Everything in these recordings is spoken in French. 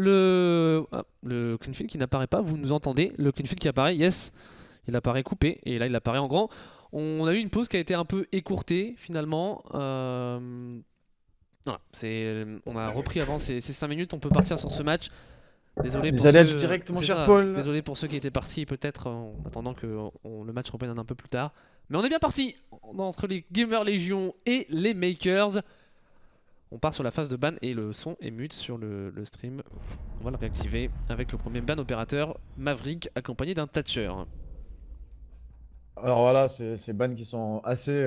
le clean feed qui n'apparaît pas, vous nous entendez. Le clean feed qui apparaît, yes, il apparaît coupé et là il apparaît en grand. On a eu une pause qui a été un peu écourtée finalement. Voilà, on a repris avant ces 5 minutes, on peut partir sur ce match. Désolé pour Les aléas ceux, du direct, mon c'est cher ça, Paul. désolé pour ceux qui étaient partis peut-être en attendant que le match reprenne un peu plus tard. Mais on est bien parti entre les Gamer Légion et les Makers. On part sur la phase de ban et le son est mute sur le stream. On va le réactiver avec le premier ban opérateur Maverick accompagné d'un Thatcher. Alors voilà, c'est ces bans qui sont assez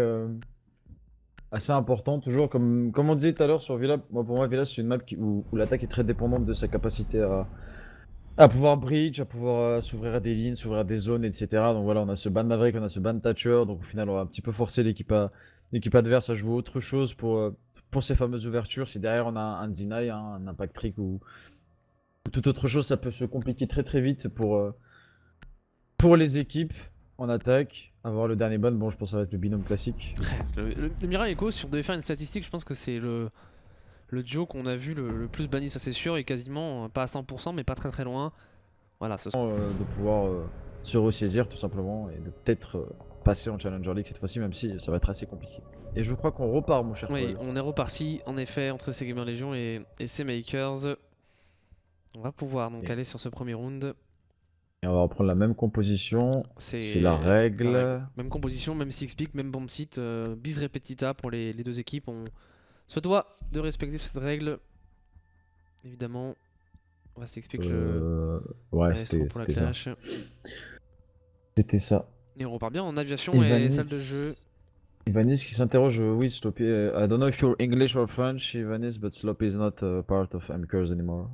importants. Toujours, comme on disait tout à l'heure sur Villa, pour moi, Villa, c'est une map où l'attaque est très dépendante de sa capacité à pouvoir breach, à pouvoir s'ouvrir à des lignes, s'ouvrir à des zones, etc. Donc voilà, on a ce ban Maverick, on a ce ban Thatcher. Donc au final, on va un petit peu forcer l'équipe adverse à jouer autre chose pour ces fameuses ouvertures. Si derrière on a un deny, un impact trick ou toute autre chose, ça peut se compliquer très très vite pour les équipes en attaque. Avoir le dernier ban, bon, je pense que ça va être le binôme classique. Le Mirai Echo, si on devait faire une statistique, je pense que c'est le duo qu'on a vu le plus banni, ça c'est sûr, et quasiment pas à 100%, mais pas très très loin. Voilà, ce sera... De pouvoir se ressaisir tout simplement et de peut-être passer en Challenger League cette fois-ci, même si ça va être assez compliqué. Et je crois qu'on repart, mon cher Oui, Paul. on est reparti en effet entre ces Gamer Légion et ces Makers. On va pouvoir donc aller sur ce premier round. Et on va reprendre la même composition. C'est la la règle. Même composition, même six pick, même bomb site, bis repetita pour les deux équipes. On se doit de respecter cette règle. Évidemment, on va s'expliquer Ouais, pour la clash. C'était ça. Et on repart bien en aviation et salle de jeu. Ivanis qui s'interroge, oui, Sloppy. I don't know if you're English or French, Ivanis, but Sloppy is not part of MKers anymore.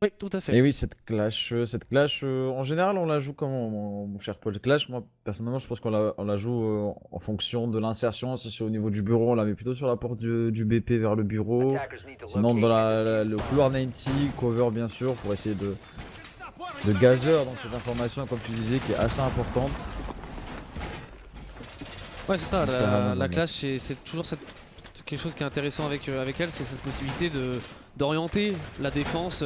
Oui, tout à fait. Et oui, cette clash, en général, on la joue comment, mon cher Paul? Clash, moi, personnellement, je pense qu'on la joue en fonction de l'insertion. Si c'est au niveau du bureau, on la met plutôt sur la porte du BP vers le bureau. Sinon, dans le couloir 90, cover, bien sûr, pour essayer de gazer donc cette information, comme tu disais, qui est assez importante. Ouais, c'est ça, la vraiment clash, c'est toujours quelque chose qui est intéressant avec elle, c'est cette possibilité d'orienter la défense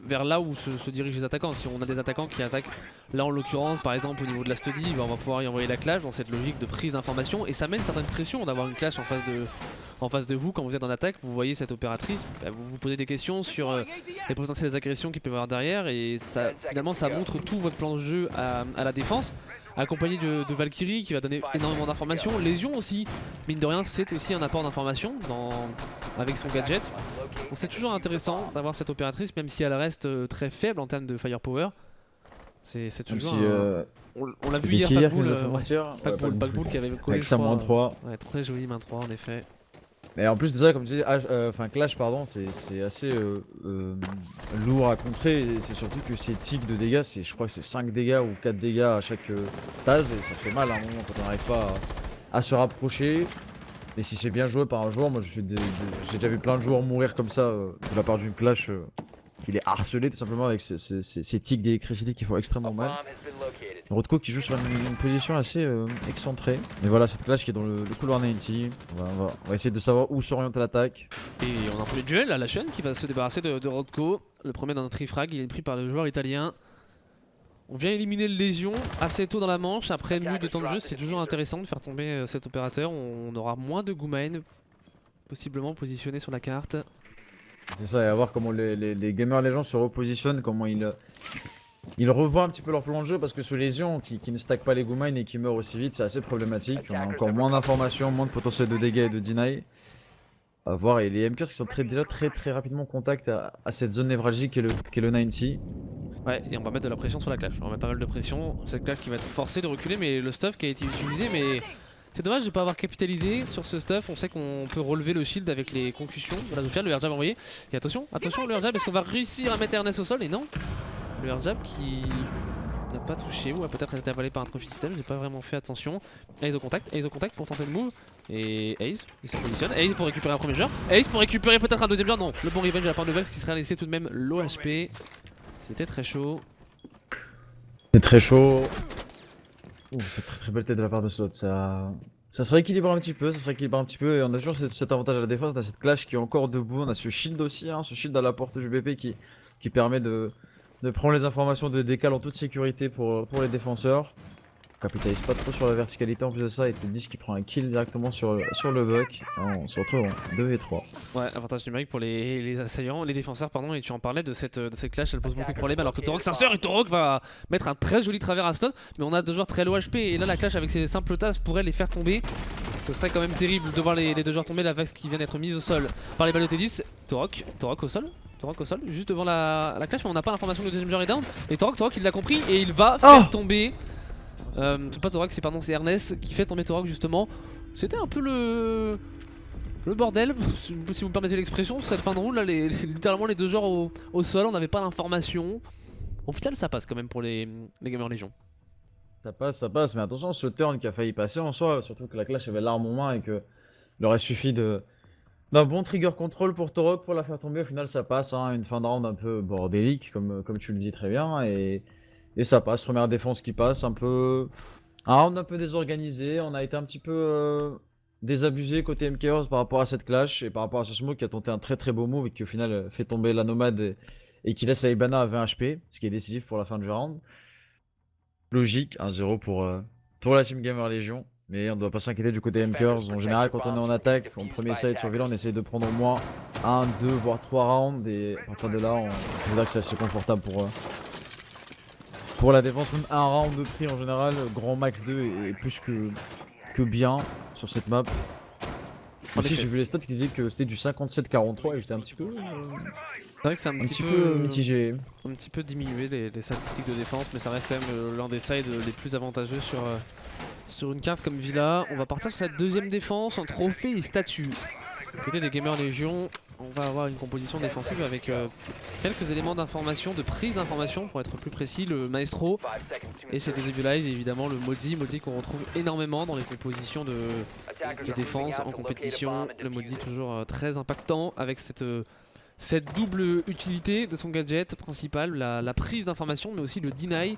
vers là où se dirigent les attaquants. Si on a des attaquants qui attaquent, là en l'occurrence, par exemple au niveau de la study, on va pouvoir y envoyer la clash dans cette logique de prise d'information et ça mène une certaine pression d'avoir une clash en face de vous quand vous êtes en attaque. Vous voyez cette opératrice, vous vous posez des questions sur les potentielles agressions qu'il peut y avoir derrière et ça, finalement ça montre tout votre plan de jeu à la défense. Accompagné de Valkyrie qui va donner énormément d'informations. Légion aussi, mine de rien, c'est aussi un apport d'informations avec son gadget. Donc c'est toujours intéressant d'avoir cette opératrice, même si elle reste très faible en termes de firepower. C'est toujours on l'a vu hier, Packbull qui avait collé avec sa moins 3. Ouais, très joli main 3 en effet. Et en plus déjà comme tu dis, Clash pardon, c'est assez lourd à contrer et c'est surtout que ces tics de dégâts, je crois que c'est 5 dégâts ou 4 dégâts à chaque tase et ça fait mal à un moment quand on n'arrive pas à se rapprocher. Et si c'est bien joué par un joueur, moi j'ai déjà vu plein de joueurs mourir comme ça de la part d'une Clash. Il est harcelé tout simplement avec ces tics d'électricité qui font extrêmement mal. Rodko qui joue sur une position assez excentrée. Mais voilà, cette clash qui est dans le couloir 90. On va essayer de savoir où s'oriente l'attaque. Et on a un premier duel à la chaîne qui va se débarrasser de Rodko. Le premier d'un trifrag, il est pris par le joueur italien. On vient éliminer le Légion assez tôt dans la manche. Après une minute de temps de jeu, c'est toujours intéressant de faire tomber cet opérateur. On aura moins de Goumain possiblement positionné sur la carte. C'est ça, et à voir comment les gamers les gens se repositionnent, comment ils revoient un petit peu leur plan de jeu parce que ce Légion qui ne stack pas les Goumain et qui meurt aussi vite, c'est assez problématique. On a encore moins d'informations, moins de potentiel de dégâts et de deny. À voir, et les MKers qui sont déjà très rapidement en contact à cette zone névralgique qui est le 90. Ouais, et on va mettre de la pression sur la clash. On va mettre pas mal de pression. Cette clash qui va être forcée de reculer, mais le stuff qui a été utilisé, mais c'est dommage de ne pas avoir capitalisé sur ce stuff. On sait qu'on peut relever le shield avec les concussions. Voilà, Zofia, le airjab envoyé. Et attention, le airjab, est-ce qu'on va réussir à mettre Ernest au sol? Et non, le airjab qui n'a pas touché, ou a peut-être été avalé par un trophy system. J'ai pas vraiment fait attention. Ace au contact pour tenter le move. Et Ace, il se positionne. Ace pour récupérer un premier joueur. Ace pour récupérer peut-être un deuxième joueur. Non, le bon revenge de la part de Vex qui serait laissé tout de même l'OHP. C'était très chaud. C'est très chaud. Ouh, c'est très belle tête de la part de Slot, ça Ça se rééquilibre un petit peu, et on a toujours cet avantage à la défense, on a cette clash qui est encore debout, on a ce shield aussi, hein, ce shield à la porte du BP qui permet de prendre les informations de décal en toute sécurité pour les défenseurs. On capitalise pas trop sur la verticalité en plus de ça, et T10 qui prend un kill directement sur le buck. On se retrouve en 2 et 3. Ouais, avantage numérique pour les assaillants, les défenseurs, pardon, et tu en parlais de cette clash, elle pose beaucoup de problèmes alors que Torok s'insère et Torok va mettre un très joli travers à slot, mais on a deux joueurs très low HP et là la clash avec ses simples tasses pourrait les faire tomber. Ce serait quand même terrible de voir les deux joueurs tomber, la vague qui vient d'être mise au sol par les balles de T10. Torok au sol. Torok au sol, juste devant la clash, mais on n'a pas l'information que le deuxième joueur est down. Et Torok il l'a compris et il va faire tomber. C'est pas Torok, c'est Ernest qui fait tomber Torok justement. C'était un peu le bordel, si vous me permettez l'expression, sur cette fin de round là, littéralement les deux joueurs au sol, on n'avait pas l'information. Au final ça passe quand même pour les Gamers Légion. Ça passe, mais attention, ce turn qui a failli passer en soi, surtout que la clash avait l'arme en main et que il aurait suffi d'un bon trigger control pour Torok pour la faire tomber. Au final ça passe, hein, une fin de round un peu bordélique comme tu le dis très bien, et ça passe. Première défense qui passe, un round un peu désorganisé. On a été un petit peu désabusé côté MKers par rapport à cette clash et par rapport à ce smoke qui a tenté un très beau move et qui au final fait tomber la nomade et qui laisse Aibana à 20 HP, ce qui est décisif pour la fin du round. Logique, 1-0 pour la Team Gamer Légion. Mais on ne doit pas s'inquiéter du côté MKers. En général, quand on est en attaque, en premier side sur Villa, on essaye de prendre au moins 1, 2, voire 3 rounds. Et à partir de là, on peut dire que c'est assez confortable pour la défense. Même un round de prix en général, grand max 2 est plus que bien sur cette map. Aussi, j'ai vu les stats qui disaient que c'était du 57-43 et j'étais un petit peu. C'est vrai que c'est un petit peu mitigé. Un petit peu diminué les statistiques de défense, mais ça reste quand même l'un des sides les plus avantageux sur une carte comme Villa. On va partir sur cette deuxième défense en trophée et statut. Du côté des Gamers Légion, on va avoir une composition défensive avec quelques éléments d'information, de prise d'information pour être plus précis, le Maestro et ses Devilize et évidemment le Modi qu'on retrouve énormément dans les compositions de défense en compétition. Le Modi toujours très impactant avec cette double utilité de son gadget principal, la prise d'information mais aussi le deny,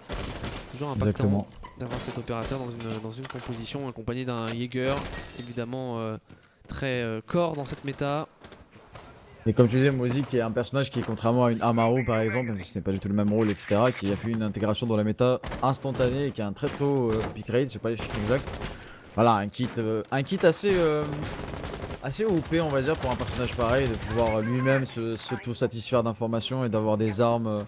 toujours impactant d'avoir cet opérateur dans une composition accompagné d'un Jaeger, évidemment très core dans cette méta. Et comme tu disais, Mozi qui est un personnage qui, contrairement à une Amaru par exemple, même si ce n'est pas du tout le même rôle, etc., qui a fait une intégration dans la méta instantanée et qui a un très haut pick rate, je sais pas les chiffres exacts. Voilà, un kit assez OP on va dire pour un personnage pareil, de pouvoir lui-même s'auto-satisfaire d'informations et d'avoir des armes,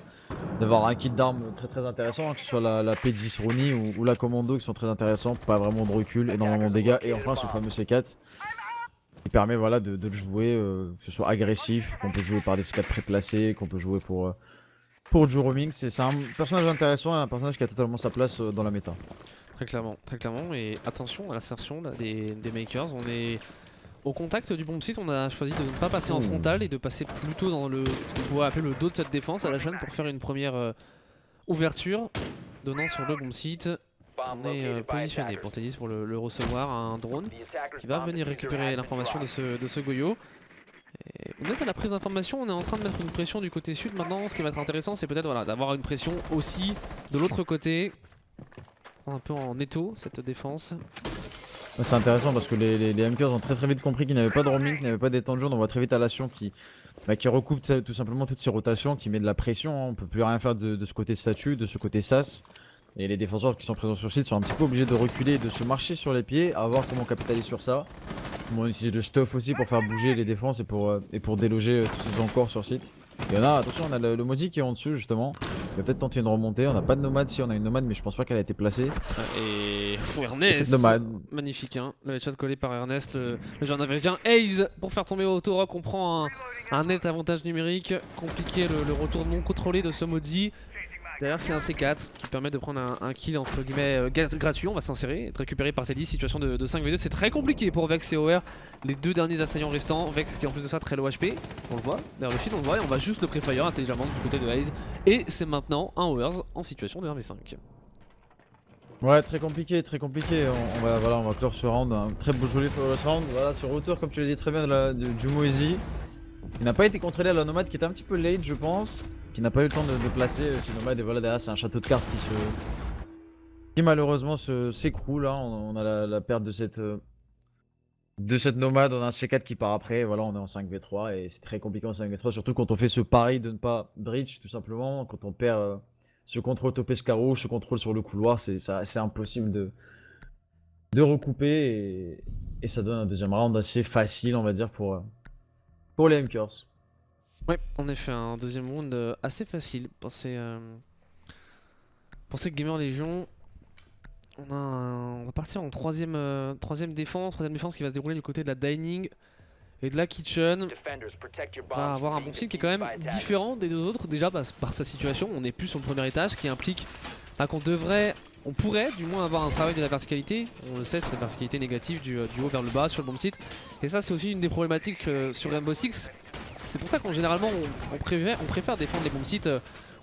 d'avoir un kit d'armes très intéressant, hein, que ce soit la P10 Rooney ou la Commando qui sont très intéressants, pas vraiment de recul, énormément de dégâts, et enfin ce fameux C4 qui permet voilà, de le jouer, que ce soit agressif, qu'on peut jouer par des C4 préplacés, qu'on peut jouer pour du roaming. C'est un personnage intéressant et un personnage qui a totalement sa place dans la méta. Très clairement, et attention à l'assertion des makers, on est au contact du bomb site, on a choisi de ne pas passer en frontal et de passer plutôt dans ce qu'on pourrait appeler le dos de cette défense à la chaîne pour faire une première ouverture, donnant sur le bomb site. On est positionné pour Tennis pour le recevoir, un drone qui va venir récupérer l'information de ce Goyo. Et on est à la prise d'information, on est en train de mettre une pression du côté sud maintenant. Ce qui va être intéressant, c'est peut-être voilà, d'avoir une pression aussi de l'autre côté. Prendre un peu en étau cette défense. C'est intéressant parce que les MKers ont très vite compris qu'ils n'avaient pas de roaming, qu'ils n'avaient pas des temps de jeu. On voit très vite Alation qui recoupe tout simplement toutes ses rotations, qui met de la pression, hein. On peut plus rien faire de ce côté statut, de ce côté SAS. Et les défenseurs qui sont présents sur site sont un petit peu obligés de reculer et de se marcher sur les pieds, à voir comment capitaliser sur ça. Comment on utilise le stuff aussi pour faire bouger les défenses et pour déloger tous ces encores sur site. Et on a, attention, on a le Mozi qui est en dessus justement. Il va peut-être tenter une remontée. On n'a pas de nomade, si on a une nomade, mais je pense pas qu'elle a été placée. Et Ernest, magnifique, hein, le headshot collé par Ernest, le joueur norvégien. Ace pour faire tomber Autorock. On prend un net avantage numérique. Compliqué le retour non contrôlé de ce Mozi. Derrière c'est un C4 qui permet de prendre un kill entre guillemets gratuit, on va s'insérer, être récupéré par Teddy, situation de 5v2, c'est très compliqué pour Vex et OR, les deux derniers assaillants restants, Vex qui en plus de ça très low HP, on le voit, derrière le shield on le voit et on va juste le préfire intelligemment du côté de Haze, et c'est maintenant un ORs en situation de 1v5. Ouais, très compliqué, on va clore ce round, un très beau joli pour ce round, voilà, ce retour comme tu l'as dit très bien du Moezy. Il n'a pas été contrôlé à la nomade qui était un petit peu late je pense, qui n'a pas eu le temps de placer ce nomade et voilà derrière c'est un château de cartes qui malheureusement s'écroule, hein. On a la perte de cette de cette nomade, on a un C4 qui part après, voilà, on est en 5v3 et c'est très compliqué en 5v3, surtout quand on fait ce pari de ne pas breach, tout simplement, quand on perd ce contrôle top escargot, ce contrôle sur le couloir, c'est impossible de recouper et ça donne un deuxième round assez facile, on va dire, pour les MKers. Ouais, en effet, un deuxième round assez facile pour ces Gamer Légion. On va partir en troisième défense qui va se dérouler du côté de la Dining et de la Kitchen. On va avoir un bon site qui est quand même différent des deux autres, déjà par sa situation. On n'est plus sur le premier étage, ce qui implique on pourrait du moins avoir un travail de la verticalité. On le sait, c'est la verticalité négative du haut vers le bas sur le bomb site. Et ça, c'est aussi une des problématiques sur Rainbow Six. C'est pour ça qu'on généralement on préfère défendre les bomb sites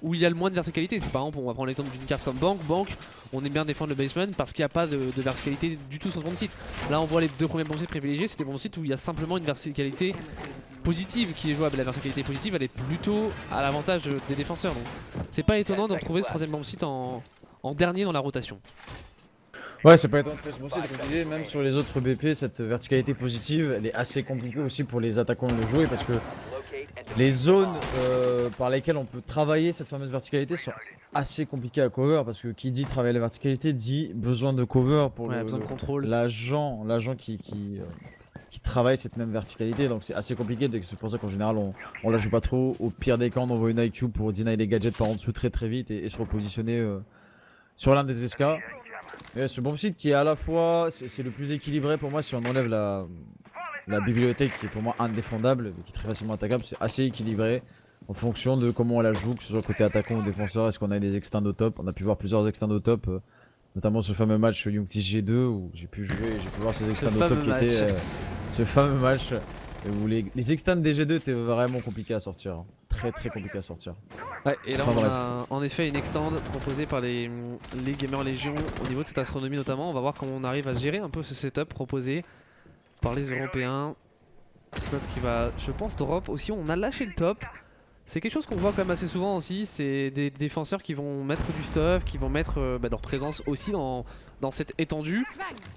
où il y a le moins de verticalité. C'est par exemple, on va prendre l'exemple d'une carte comme Bank. Bank, on aime bien défendre le basement parce qu'il n'y a pas de verticalité du tout sur ce bomb site. Là, on voit les deux premiers bomb sites privilégiés, c'est des bomb sites où il y a simplement une verticalité positive qui est jouable. La verticalité positive, elle est plutôt à l'avantage des défenseurs. Donc, c'est pas étonnant de retrouver ce troisième bomb site en dernier dans la rotation. Ouais, c'est pas étonnant de trouver ce bon site, comme tu disais, même sur les autres BP, cette verticalité positive, elle est assez compliquée aussi pour les attaquants de le jouer parce que les zones par lesquelles on peut travailler cette fameuse verticalité sont assez compliquées à cover parce que qui dit travailler la verticalité dit besoin de cover pour besoin de contrôle. l'agent qui travaille cette même verticalité, donc c'est assez compliqué. C'est pour ça qu'en général on la joue pas trop. Au pire des cas, on envoie une IQ pour deny les gadgets par en dessous très vite et se repositionner sur l'un des SK. Et ce bomb site qui est à la fois, c'est le plus équilibré pour moi si on enlève la bibliothèque qui est pour moi indéfendable, qui est très facilement attaquable, c'est assez équilibré en fonction de comment on la joue, que ce soit côté attaquant ou défenseur. Est-ce qu'on a des extends au top? On a pu voir plusieurs extends au top, notamment ce fameux match Youngtis G2 où j'ai pu jouer, j'ai pu voir ces extends au top qui étaient ce fameux match où les extends des G2 étaient vraiment compliqués à sortir, hein. Très compliqué à sortir. Ouais, et là on a en effet une extend proposée par les Gamers Légion au niveau de cette astronomie notamment. On va voir comment on arrive à gérer un peu ce setup proposé par les Européens. Slot qui va, je pense, drop aussi. On a lâché le top. C'est quelque chose qu'on voit quand même assez souvent aussi. C'est des défenseurs qui vont mettre du stuff, qui vont mettre leur présence aussi dans cette étendue.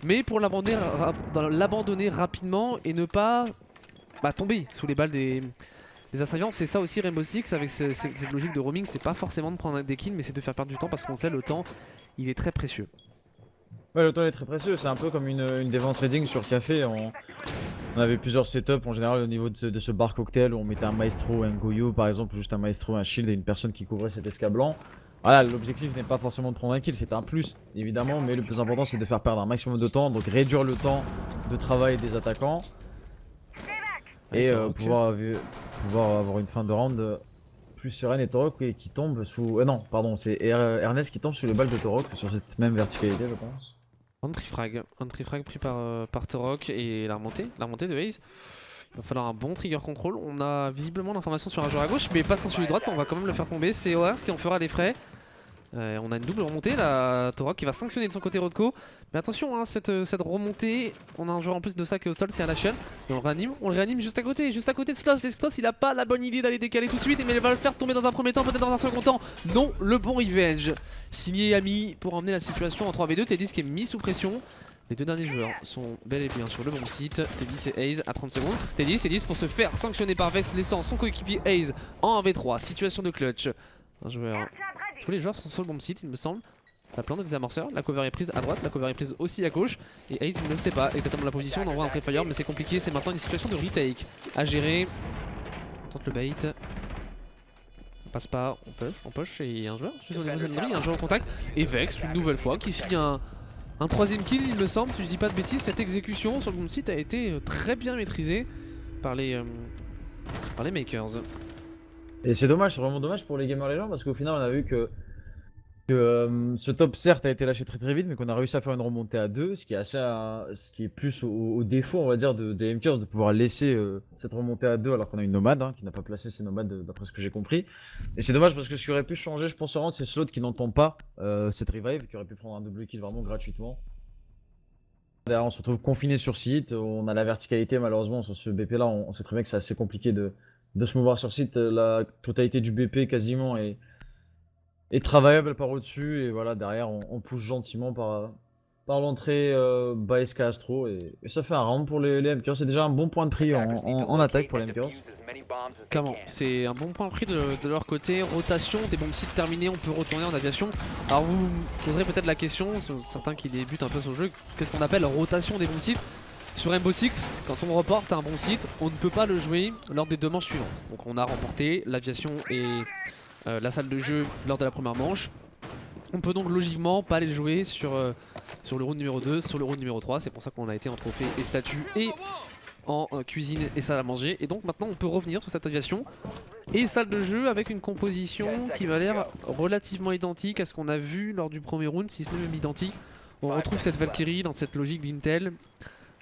Mais pour l'abandonner rapidement et ne pas tomber sous les balles des assaillants. C'est ça aussi Rainbow Six avec cette logique de roaming. C'est pas forcément de prendre des kills, mais c'est de faire perdre du temps parce qu'on sait le temps, il est très précieux. Ouais, le temps est très précieux. C'est un peu comme une défense raiding sur café. On avait plusieurs setups en général au niveau de ce bar cocktail où on mettait un maestro, un goyo par exemple, juste un maestro, un shield et une personne qui couvrait cet esca blanc. Voilà, l'objectif n'est pas forcément de prendre un kill, c'est un plus évidemment, mais le plus important c'est de faire perdre un maximum de temps, donc réduire le temps de travail des attaquants et pouvoir avoir une fin de round plus sereine. Et Torok qui tombe sous... non, pardon, c'est Ernest qui tombe sous les balles de Torok sur cette même verticalité je pense. Un trifrag pris par Torok et la remontée de Haze. Il va falloir un bon trigger control. On a visiblement l'information sur un joueur à gauche, mais pas sur celui de droite. On va quand même le faire tomber. C'est ORS qui en fera les frais. On a une double remontée. La Torok qui va sanctionner de son côté Rodko. Mais attention, hein, cette remontée. On a un joueur en plus de ça qui est au sol, c'est Alation. Et on le réanime juste à côté de Sloss. Et Sloss, il a pas la bonne idée d'aller décaler tout de suite, mais il va le faire tomber dans un premier temps, peut-être dans un second temps. Non, le bon revenge. Signé Ami pour emmener la situation en 3v2. Teddy qui est mis sous pression. Les deux derniers joueurs sont bel et bien sur le bon site. Teddy et Haze à 30 secondes. Teddy pour se faire sanctionner par Vex, laissant son coéquipier Haze en 1v3. Situation de clutch. Un joueur. Tous les joueurs sont sur le bon site, il me semble. La plante de désamorceur. La cover est prise à droite, la cover est prise aussi à gauche. Et Haze il ne le sait pas exactement la position. On envoie un Prefire, mais c'est compliqué. C'est maintenant une situation de retake à gérer. On tente le bait. On passe pas, on push et il y a un joueur. Juste au niveau de il y a un joueur en contact. Et Vex, une nouvelle fois, qui signe un troisième kill, il me semble, si je dis pas de bêtises. Cette exécution sur le bon site a été très bien maîtrisée par les makers. Et c'est dommage, c'est vraiment dommage pour les Gamers Legends parce qu'au final on a vu que ce top certes a été lâché très vite, mais qu'on a réussi à faire une remontée à 2, ce qui est plus au défaut on va dire des MKers de pouvoir laisser cette remontée à 2 alors qu'on a une nomade hein, qui n'a pas placé ses nomades d'après ce que j'ai compris. Et c'est dommage parce que ce qui aurait pu changer je pense c'est Slot qui n'entend pas cette revive, qui aurait pu prendre un double kill vraiment gratuitement. Derrière on se retrouve confiné sur site, on a la verticalité malheureusement sur ce BP là, on sait très bien que c'est assez compliqué de se mouvoir sur site, la totalité du BP quasiment est travaillable par au-dessus et voilà derrière on pousse gentiment par par l'entrée by SK Astro et ça fait un round pour les MKers. C'est déjà un bon point de prix en attaque pour les MKers. Clairement, c'est un bon point pris de leur côté. Rotation, des bombes sites terminées, on peut retourner en aviation. Alors vous poserez peut-être la question, certains qui débutent un peu sur le jeu, qu'est-ce qu'on appelle rotation des bombes sites? Sur Rainbow Six, quand on reporte un bon site, on ne peut pas le jouer lors des 2 manches suivantes. Donc on a remporté l'aviation et la salle de jeu lors de la première manche. On peut donc logiquement pas les jouer sur le round numéro 2, sur le round numéro 3. C'est pour ça qu'on a été en trophée et statut et en cuisine et salle à manger. Et donc maintenant on peut revenir sur cette aviation et salle de jeu avec une composition qui m'a l'air relativement identique à ce qu'on a vu lors du premier round, si ce n'est même identique. On retrouve cette Valkyrie dans cette logique d'Intel.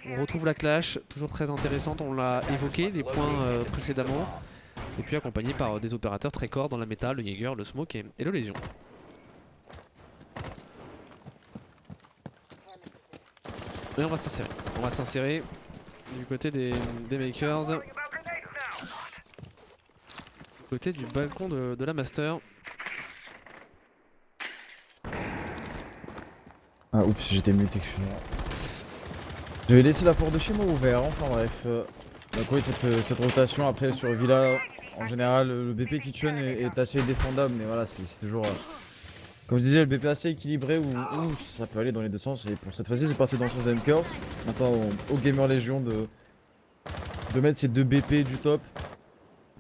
On retrouve la Clash, toujours très intéressante, on l'a évoqué, les points précédemment. Et puis accompagné par des opérateurs très corps dans la méta, le Jaeger, le Smoke et le Lésion. Et on va s'insérer du côté des Makers. Du côté du balcon de la Master. Ah oups, j'étais muté, excuse-moi. J'avais laissé la porte de chez moi ouverte, enfin bref. Donc oui, cette rotation après sur Villa, en général le BP Kitchen est assez défendable, mais voilà, c'est toujours... comme je disais, le BP assez équilibré où ça peut aller dans les deux sens, et pour cette fois-ci c'est parti dans le sens des MKers. Maintenant au Gamer Légion de mettre ces 2 BP du top,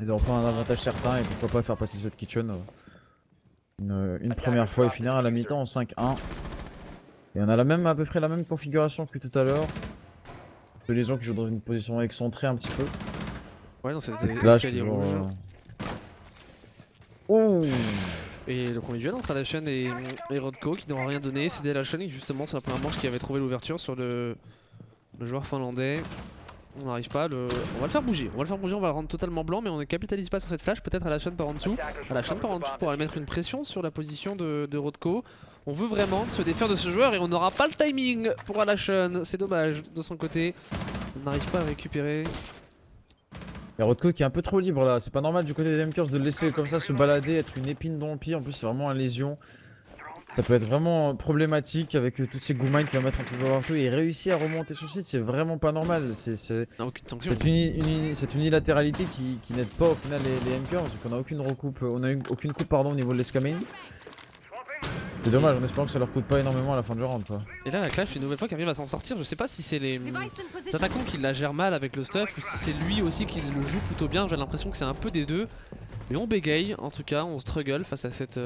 et d'en prendre un avantage certain, et pourquoi pas faire passer cette Kitchen une première fois et finir à la mi-temps en 5-1. Et on a à peu près la même configuration que tout à l'heure. De Lésion qui joue dans une position excentrée un petit peu. Ouais, dans cette Clash escalier toujours, rouge. Oh. Et le premier duel entre Alashen et Rodko qui n'aura rien donné. C'était Alashen justement sur la première manche qui avait trouvé l'ouverture sur le joueur finlandais. On n'arrive pas, on va le faire bouger, on va le rendre totalement blanc, mais on ne capitalise pas sur cette flash. Peut-être Alashen par en dessous. Alashen par en dessous pour aller mettre une pression sur la position de Rodko. On veut vraiment se défaire de ce joueur et on n'aura pas le timing pour Alashen. C'est dommage de son côté. On n'arrive pas à récupérer. Et Rodko qui est un peu trop libre là, c'est pas normal du côté des MKers de le laisser comme ça se balader, être une épine dans le pied. En plus c'est vraiment un lésion. Ça peut être vraiment problématique avec toutes ces goumines qu'il va mettre un petit peu partout et réussir à remonter sur site, c'est vraiment pas normal. C'est une unilatéralité qui n'aide pas au final les MKers, parce qu'on a aucune recoupe, on a aucune coupe pardon au niveau de l'escamine. C'est dommage, en espérant que ça leur coûte pas énormément à la fin du round quoi. Et là la Clash une nouvelle fois qui arrive à s'en sortir, je sais pas si c'est les attaquants qui la gèrent mal avec le stuff ou si c'est lui aussi qui le joue plutôt bien, j'ai l'impression que c'est un peu des deux. Mais on bégaye, en tout cas on struggle face à cette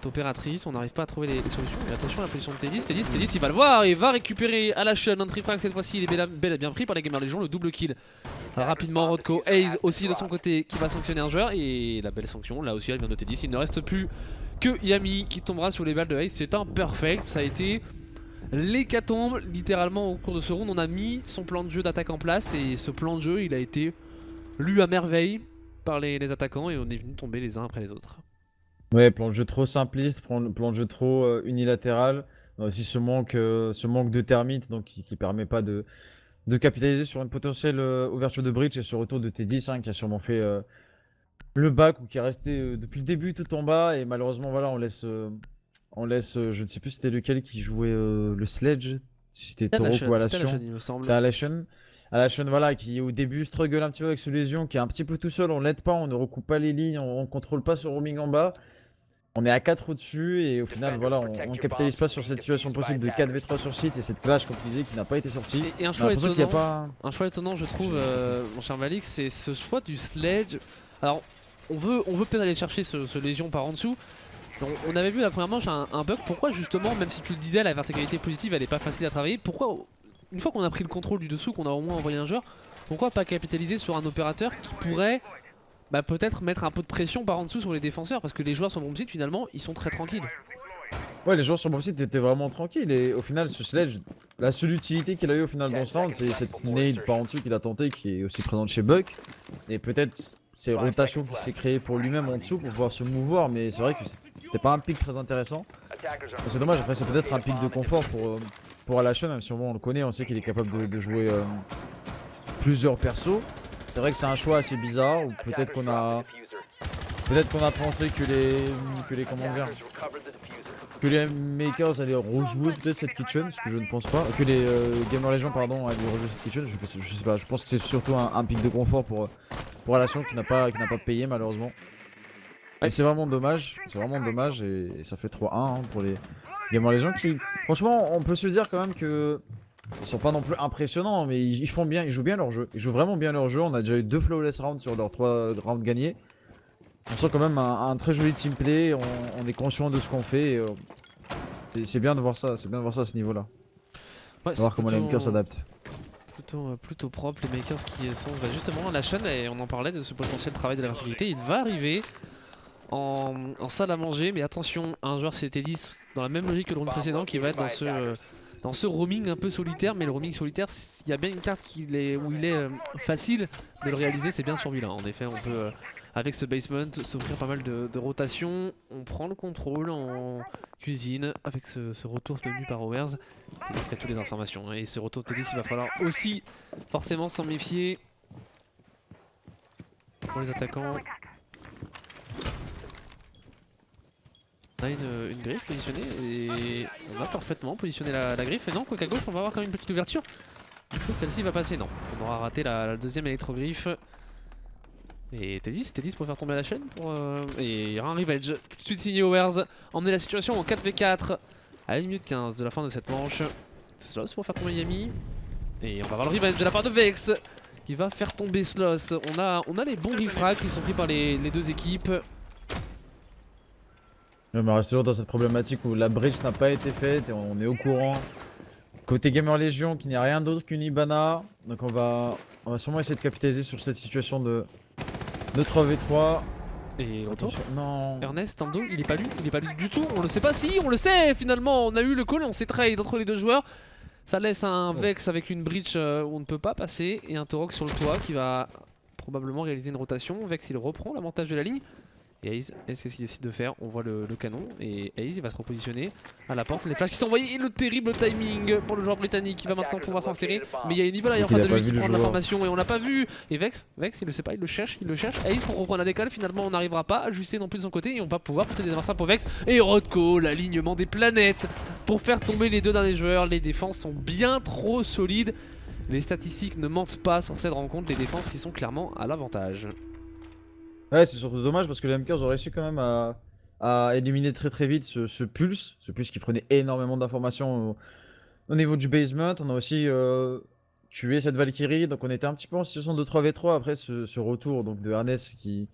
opératrice, on n'arrive pas à trouver les solutions. Et attention à la position de Teddy, il va le voir et va récupérer Alashen, un trifrag cette fois-ci, il est bel et bien pris par les Gamer Légion, le double kill. Rapidement Rodko, Ace aussi de son côté qui va sanctionner un joueur et la belle sanction, là aussi elle vient de Teddy, il ne reste plus que Yami qui tombera sous les balles de Ace, c'est un perfect, ça a été l'hécatombe littéralement au cours de ce round. On a mis son plan de jeu d'attaque en place et ce plan de jeu il a été lu à merveille par les attaquants et on est venu tomber les uns après les autres. Ouais, plan de jeu trop simpliste, plan de jeu trop unilatéral. Aussi ce manque de termites donc qui permet pas de capitaliser sur une potentielle ouverture de breach et ce retour de T10 hein, qui a sûrement fait le back ou qui est resté depuis le début tout en bas et malheureusement voilà on laisse je ne sais plus c'était lequel qui jouait le sledge, si c'était Torok ou Alashen. C'était Alashen voilà qui au début struggle un petit peu avec ce lésion qui est un petit peu tout seul, on l'aide pas, on ne recoupe pas les lignes, on contrôle pas ce roaming en bas. On est à 4 au-dessus et au final voilà on ne capitalise pas sur cette situation possible de 4v3 sur site et cette clash comme tu disais qui n'a pas été sortie. Et un choix étonnant je trouve mon cher Malik, c'est ce choix du sledge. Alors on veut peut-être aller chercher ce lésion par en dessous. On avait vu la première manche un bug, pourquoi justement même si tu le disais la verticalité positive elle est pas facile à travailler, pourquoi une fois qu'on a pris le contrôle du dessous, qu'on a au moins envoyé un joueur, pourquoi pas capitaliser sur un opérateur qui pourrait peut-être mettre un peu de pression par en dessous sur les défenseurs parce que les joueurs sur bomb site finalement ils sont très tranquilles. Ouais, les joueurs sur bomb site étaient vraiment tranquilles et au final ce sledge, la seule utilité qu'il a eu au final dans ce round c'est cette nade par en dessous qu'il a tenté qui est aussi présente chez Buck et peut-être ces rotations qui s'est créé pour lui-même en dessous pour pouvoir se mouvoir mais c'est vrai que c'était pas un pic très intéressant. C'est dommage, après c'est peut-être un pic de confort pour Alashen même si on le connaît, on sait qu'il est capable de jouer plusieurs persos. C'est vrai que c'est un choix assez bizarre, ou peut-être qu'on a Peut-être qu'on a pensé que les comment dire, que les makers allaient rejouer peut-être cette kitchen, ce que je ne pense pas. Que les Gamer Legion pardon allaient rejouer cette kitchen, je sais pas. Je pense que c'est surtout un pic de confort pour la Nation qui n'a pas payé malheureusement. Et c'est vraiment dommage, et ça fait 3-1 hein, pour les Gamer Legion qui, franchement, on peut se dire quand même que ils sont pas non plus impressionnants, mais ils font bien, ils jouent bien leur jeu. Ils jouent vraiment bien leur jeu. On a déjà eu 2 flawless rounds sur leurs 3 rounds gagnés. On sent quand même un très joli team play. On est conscient de ce qu'on fait. C'est bien de voir ça, à ce niveau-là. Ouais, de voir comment les makers s'adaptent. Plutôt propre, les makers qui sont justement à la chaîne, et on en parlait de ce potentiel travail de la versatilité. Il va arriver en salle à manger, mais attention, un joueur c'est Tedis dans la même logique que le round précédent qui va être dans ce roaming un peu solitaire. Mais le roaming solitaire, s'il y a bien une carte où il est facile de le réaliser, c'est bien sur lui là. En effet, on peut avec ce basement s'offrir pas mal de rotations. On prend le contrôle en cuisine avec ce retour tenu par Owers. Tedis qui a toutes les informations, et ce retour de Tedis, il va falloir aussi forcément s'en méfier pour les attaquants. On a une griffe positionnée et on a parfaitement positionné la griffe. Et non, quoi qu'à gauche, on va avoir quand même une petite ouverture. Est-ce que celle-ci va passer? Non. On aura raté la deuxième électrogriffe. Et Tedis pour faire tomber la chaîne. Et il y aura un revenge. Tout de suite signé Owers. Emmener la situation en 4v4 à 1 minute 15 de la fin de cette manche. Sloss pour faire tomber Yami. Et on va avoir le revenge de la part de Vex qui va faire tomber Sloss. On a les bons refrags qui sont pris par les deux équipes. On reste toujours dans cette problématique où la bridge n'a pas été faite et on est au courant. Côté Gamer Legion qui n'est rien d'autre qu'une Ibana. Donc on va sûrement essayer de capitaliser sur cette situation de 3v3. Et retour. Non. Ernest, Tando, il est pas lu du tout. On le sait pas, si, on le sait finalement. On a eu le call et on s'est trade entre les deux joueurs. Ça laisse un Vex avec une bridge où on ne peut pas passer. Et un Torok sur le toit qui va probablement réaliser une rotation. Vex il reprend l'avantage de la ligne. Et Aze, qu'est-ce qu'il décide de faire? On voit le canon et Aze il va se repositionner à la porte. Les flashs qui sont envoyés et le terrible timing pour le joueur britannique qui va maintenant pouvoir s'insérer. Mais il y a une Evil en face de lui qui prend de l'information et on l'a pas vu. Et Vex il le sait pas, il le cherche. Aze pour reprendre la décale, finalement on n'arrivera pas à ajuster non plus de son côté et on va pouvoir porter des adversaires pour Vex. Et Rodko, l'alignement des planètes pour faire tomber les deux derniers joueurs. Les défenses sont bien trop solides. Les statistiques ne mentent pas sur cette rencontre, les défenses qui sont clairement à l'avantage. Ouais, c'est surtout dommage parce que les MKers ont réussi quand même à éliminer très vite ce pulse qui prenait énormément d'informations au niveau du basement. On a aussi tué cette Valkyrie, donc on était un petit peu en situation de 3v3 après ce retour donc, de Ernest qui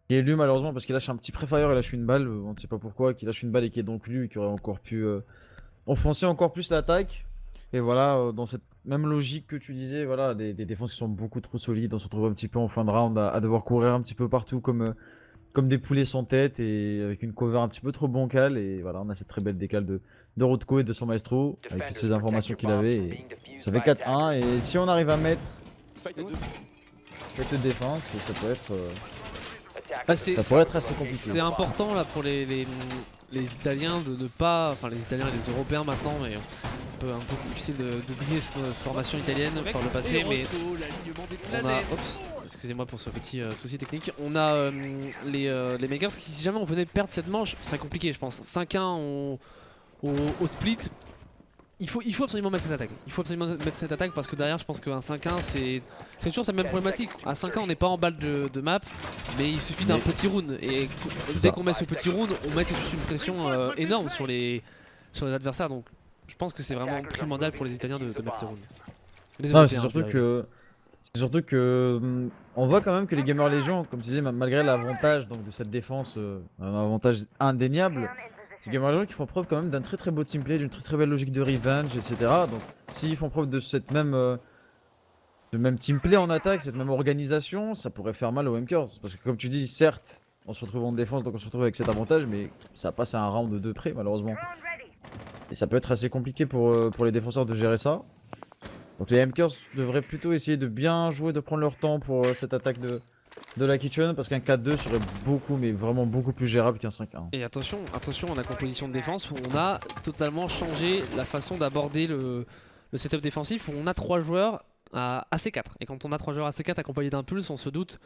est élu malheureusement parce qu'il lâche un petit préfire, il lâche une balle, on ne sait pas pourquoi, qui lâche une balle et qui est donc lui et qui aurait encore pu enfoncer encore plus l'attaque. Et voilà, dans cette même logique que tu disais, voilà, des défenses qui sont beaucoup trop solides, on se retrouve un petit peu en fin de round à devoir courir un petit peu partout comme des poulets sans tête et avec une cover un petit peu trop bancale. Et voilà, on a cette très belle décale de Rodko et de son maestro avec toutes ces informations qu'il avait. Et ça fait 4-1 et si on arrive à mettre cette défense, ça peut être... ça pourrait être assez compliqué. C'est important là pour les Italiens de ne pas... Enfin les Italiens et les Européens maintenant, mais un peu difficile d'oublier cette formation italienne par le passé. Mais on a... Oups, excusez-moi pour ce petit souci technique. On a les makers qui, si jamais on venait perdre cette manche, ce serait compliqué je pense. 5-1 au split. Il faut absolument mettre cette attaque. Parce que derrière je pense qu'un 5-1 c'est toujours cette même problématique. À 5-1 on n'est pas en balle de map, mais il suffit d'un petit round. Et dès qu'on met ce petit round, on met juste une pression énorme sur les adversaires. Donc je pense que c'est vraiment primordial pour les Italiens de mettre ce round. Non, c'est surtout que on voit quand même que les Gamer Legion, comme tu disais, malgré l'avantage de cette défense, un avantage indéniable, c'est les Gamer Legion qui font preuve quand même d'un très beau teamplay, d'une très belle logique de revenge, etc. Donc s'ils font preuve de cette même teamplay en attaque, cette même organisation, ça pourrait faire mal aux MKers. Parce que comme tu dis, certes, on se retrouve en défense, donc on se retrouve avec cet avantage, mais ça passe à un round de 2 près malheureusement. Et ça peut être assez compliqué pour les défenseurs de gérer ça. Donc les MKers devraient plutôt essayer de bien jouer, de prendre leur temps pour cette attaque de la Kitchen. Parce qu'un 4-2 serait beaucoup, mais vraiment beaucoup plus gérable qu'un 5-1. Et attention à la composition de défense où on a totalement changé la façon d'aborder le setup défensif. Où on a 3 joueurs à C4. Et quand on a 3 joueurs à C4 accompagnés d'un pulse, on se doute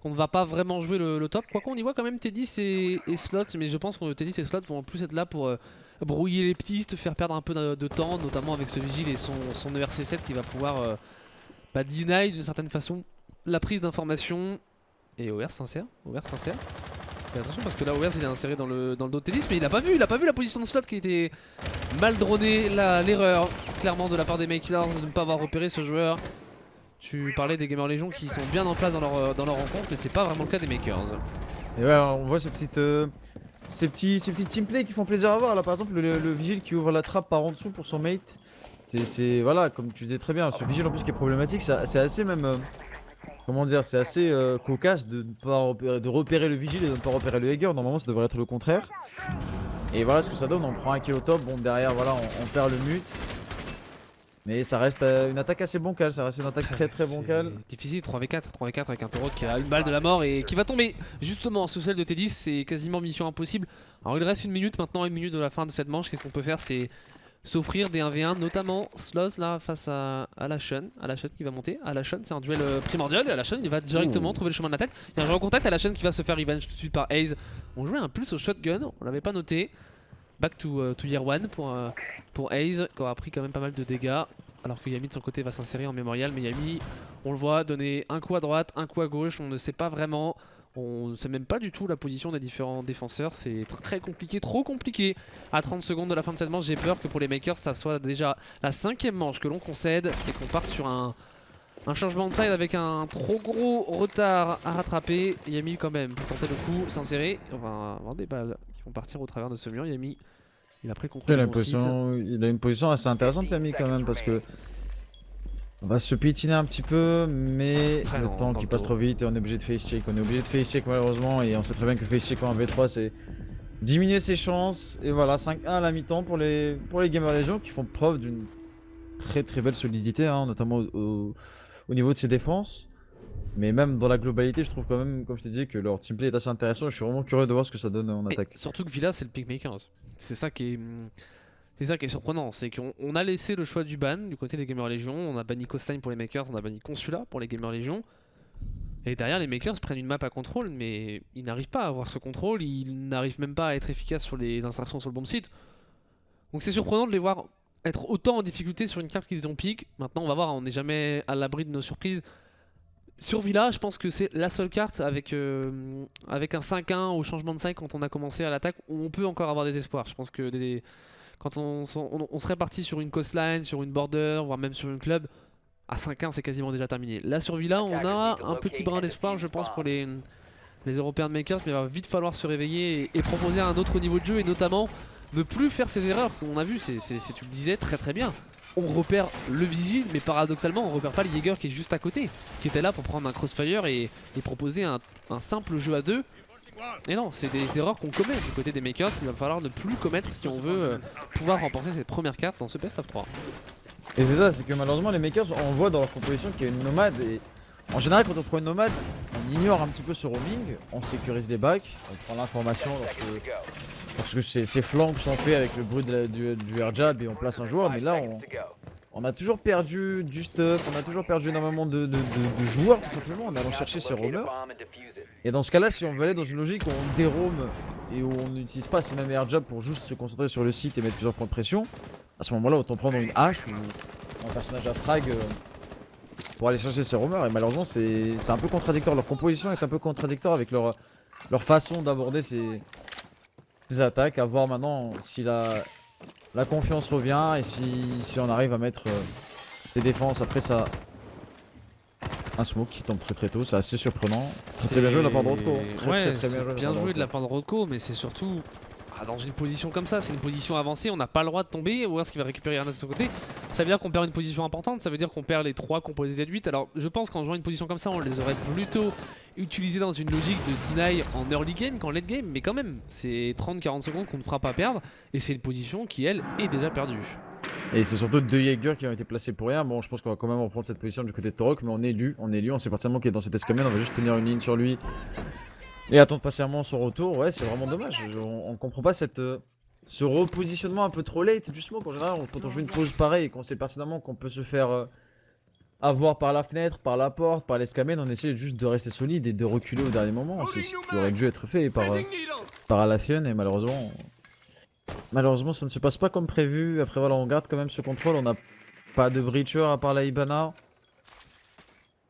qu'on ne va pas vraiment jouer le top. Quoi qu'on y voit quand même Teddy et Slot, mais je pense que Teddy et Slot vont plus être là pour brouiller les pistes, faire perdre un peu de temps, notamment avec ce Vigile et son ERC7 qui va pouvoir deny d'une certaine façon la prise d'information. Et OR sincère, Fais attention parce que là OR il est inséré dans le dos de Teddy, mais il a pas vu la position de Slot qui était mal dronée, l'erreur clairement de la part des Makers de ne pas avoir repéré ce joueur. Tu parlais des Gamer Legion qui sont bien en place dans leur rencontre, mais c'est pas vraiment le cas des Makers. Et ouais, on voit ces petits teamplays qui font plaisir à voir. Là par exemple le Vigile qui ouvre la trappe par en dessous pour son mate. C'est voilà, comme tu disais très bien, ce Vigile en plus qui est problématique, c'est assez même... comment dire, c'est assez cocasse de repérer le Vigile et de ne pas repérer le Jaeger. Normalement ça devrait être le contraire. Et voilà ce que ça donne, on prend un kill au top, bon derrière voilà on perd le mute. Mais ça reste une attaque assez bancale, ça reste une attaque très bancale. Difficile, 3v4 avec un taureau qui a une balle de la mort et qui va tomber justement sous celle de Teddy, c'est quasiment mission impossible. Alors il reste une minute maintenant, une minute de la fin de cette manche, qu'est-ce qu'on peut faire, c'est s'offrir des 1v1, notamment Sloz là face à Alashon qui va monter. Alashon c'est un duel primordial et Alashon il va directement trouver le chemin de l'attaque. Il y a un joueur en contact, Alashon qui va se faire revenge tout de suite par Aze. On jouait un plus au shotgun, on l'avait pas noté. Back to year one pour Aze qui aura pris quand même pas mal de dégâts. Alors que Yami de son côté va s'insérer en mémorial. Mais Yami, on le voit donner un coup à droite, un coup à gauche. On ne sait pas vraiment. On ne sait même pas du tout la position des différents défenseurs. C'est très compliqué, trop compliqué. À 30 secondes de la fin de cette manche, j'ai peur que pour les Makers, ça soit déjà la 5e manche que l'on concède. Et qu'on parte sur un changement de side avec un trop gros retard à rattraper. Yami quand même pour tenter le coup, s'insérer. On va avoir des balles qui vont partir au travers de ce mur. Yami, il a pris le contrôle de mon site. Il a une position assez intéressante Yami quand même parce que on va se piétiner un petit peu, mais le temps qui passe trop vite et on est obligé de face check. On est obligé de face check malheureusement et on sait très bien que face check en V3 c'est diminuer ses chances. Et voilà, 5-1 à la mi-temps pour les Gamer Legion qui font preuve d'une très belle solidité, hein, notamment au niveau de ses défenses. Mais même dans la globalité, je trouve quand même, comme je t'ai dit, que leur teamplay est assez intéressant. Je suis vraiment curieux de voir ce que ça donne en attaque. Surtout que Villa, c'est le pickmaker. C'est ça qui est surprenant. C'est qu'on a laissé le choix du ban du côté des Gamer Legion. On a banni Costain pour les Makers, on a banni Consula pour les Gamer Legion. Et derrière, les Makers prennent une map à contrôle, mais ils n'arrivent pas à avoir ce contrôle. Ils n'arrivent même pas à être efficaces sur les insertions sur le bomb site. Donc c'est surprenant de les voir être autant en difficulté sur une carte qu'ils ont pick. Maintenant, on va voir, on n'est jamais à l'abri de nos surprises. Sur Villa, je pense que c'est la seule carte avec un 5-1 au changement de side quand on a commencé à l'attaque où on peut encore avoir des espoirs. Je pense que quand on serait parti sur une coastline, sur une border, voire même sur une club, à 5-1 c'est quasiment déjà terminé. Là sur Villa, on a un petit brin d'espoir je pense pour les Européens de Makers, mais il va vite falloir se réveiller et proposer un autre niveau de jeu et notamment ne plus faire ces erreurs qu'on a vu, tu le disais très bien. On repère le Vigile, mais paradoxalement on repère pas le Jaeger qui est juste à côté, qui était là pour prendre un crossfire et proposer un simple jeu à deux. Et non, c'est des erreurs qu'on commet du côté des Makers, il va falloir ne plus commettre si on veut pouvoir remporter cette première carte dans ce best of 3. Et c'est ça, c'est que malheureusement les Makers, on voit dans leur composition qu'il y a une nomade et en général quand on prend une nomade, on ignore un petit peu ce roaming, on sécurise les bacs, on prend l'information lorsque ces flancs sont faits avec le bruit du air jab et on place un joueur, mais là on a toujours perdu du stuff, on a toujours perdu énormément de joueurs tout simplement en allant chercher ces roamers. Et dans ce cas là, si on veut aller dans une logique où on dérome et où on n'utilise pas ces mêmes air jab pour juste se concentrer sur le site et mettre plusieurs points de pression, à ce moment là autant prendre une hache ou un personnage à frag pour aller chercher ces roamers. Et malheureusement c'est un peu contradictoire, leur composition est un peu contradictoire avec leur façon d'aborder ces attaques. À voir maintenant si la confiance revient et si on arrive à mettre des défenses après ça. Un smoke qui tombe très tôt, c'est assez surprenant. Très bien joué de la part de Rodko. Bien joué de la part de Rodko, mais c'est surtout dans une position comme ça, c'est une position avancée, on n'a pas le droit de tomber. Ou est-ce qu'il va récupérer Ernest de son côté? Ça veut dire qu'on perd une position importante, ça veut dire qu'on perd les 3 composés Z8. Alors je pense qu'en jouant une position comme ça, on les aurait plutôt utilisés dans une logique de deny en early game qu'en late game. Mais quand même, c'est 30-40 secondes qu'on ne fera pas perdre. Et c'est une position qui, elle, est déjà perdue. Et c'est surtout 2 Jaeger qui ont été placés pour rien. Bon, je pense qu'on va quand même reprendre cette position du côté de Torok, mais on est élu, on sait partiellement qu'il est dans cette escamène, on va juste tenir une ligne sur lui et attendre patiemment son retour. Ouais, c'est vraiment dommage, on comprend pas ce repositionnement un peu trop late du smoke. En général, quand on joue une pause pareille et qu'on sait pertinemment qu'on peut se faire avoir par la fenêtre, par la porte, par l'escamène, on essaie juste de rester solide et de reculer au dernier moment. C'est ce qui aurait dû être fait par Alacion et malheureusement ça ne se passe pas comme prévu. Après voilà, on garde quand même ce contrôle, on n'a pas de breacher à part la Hibana.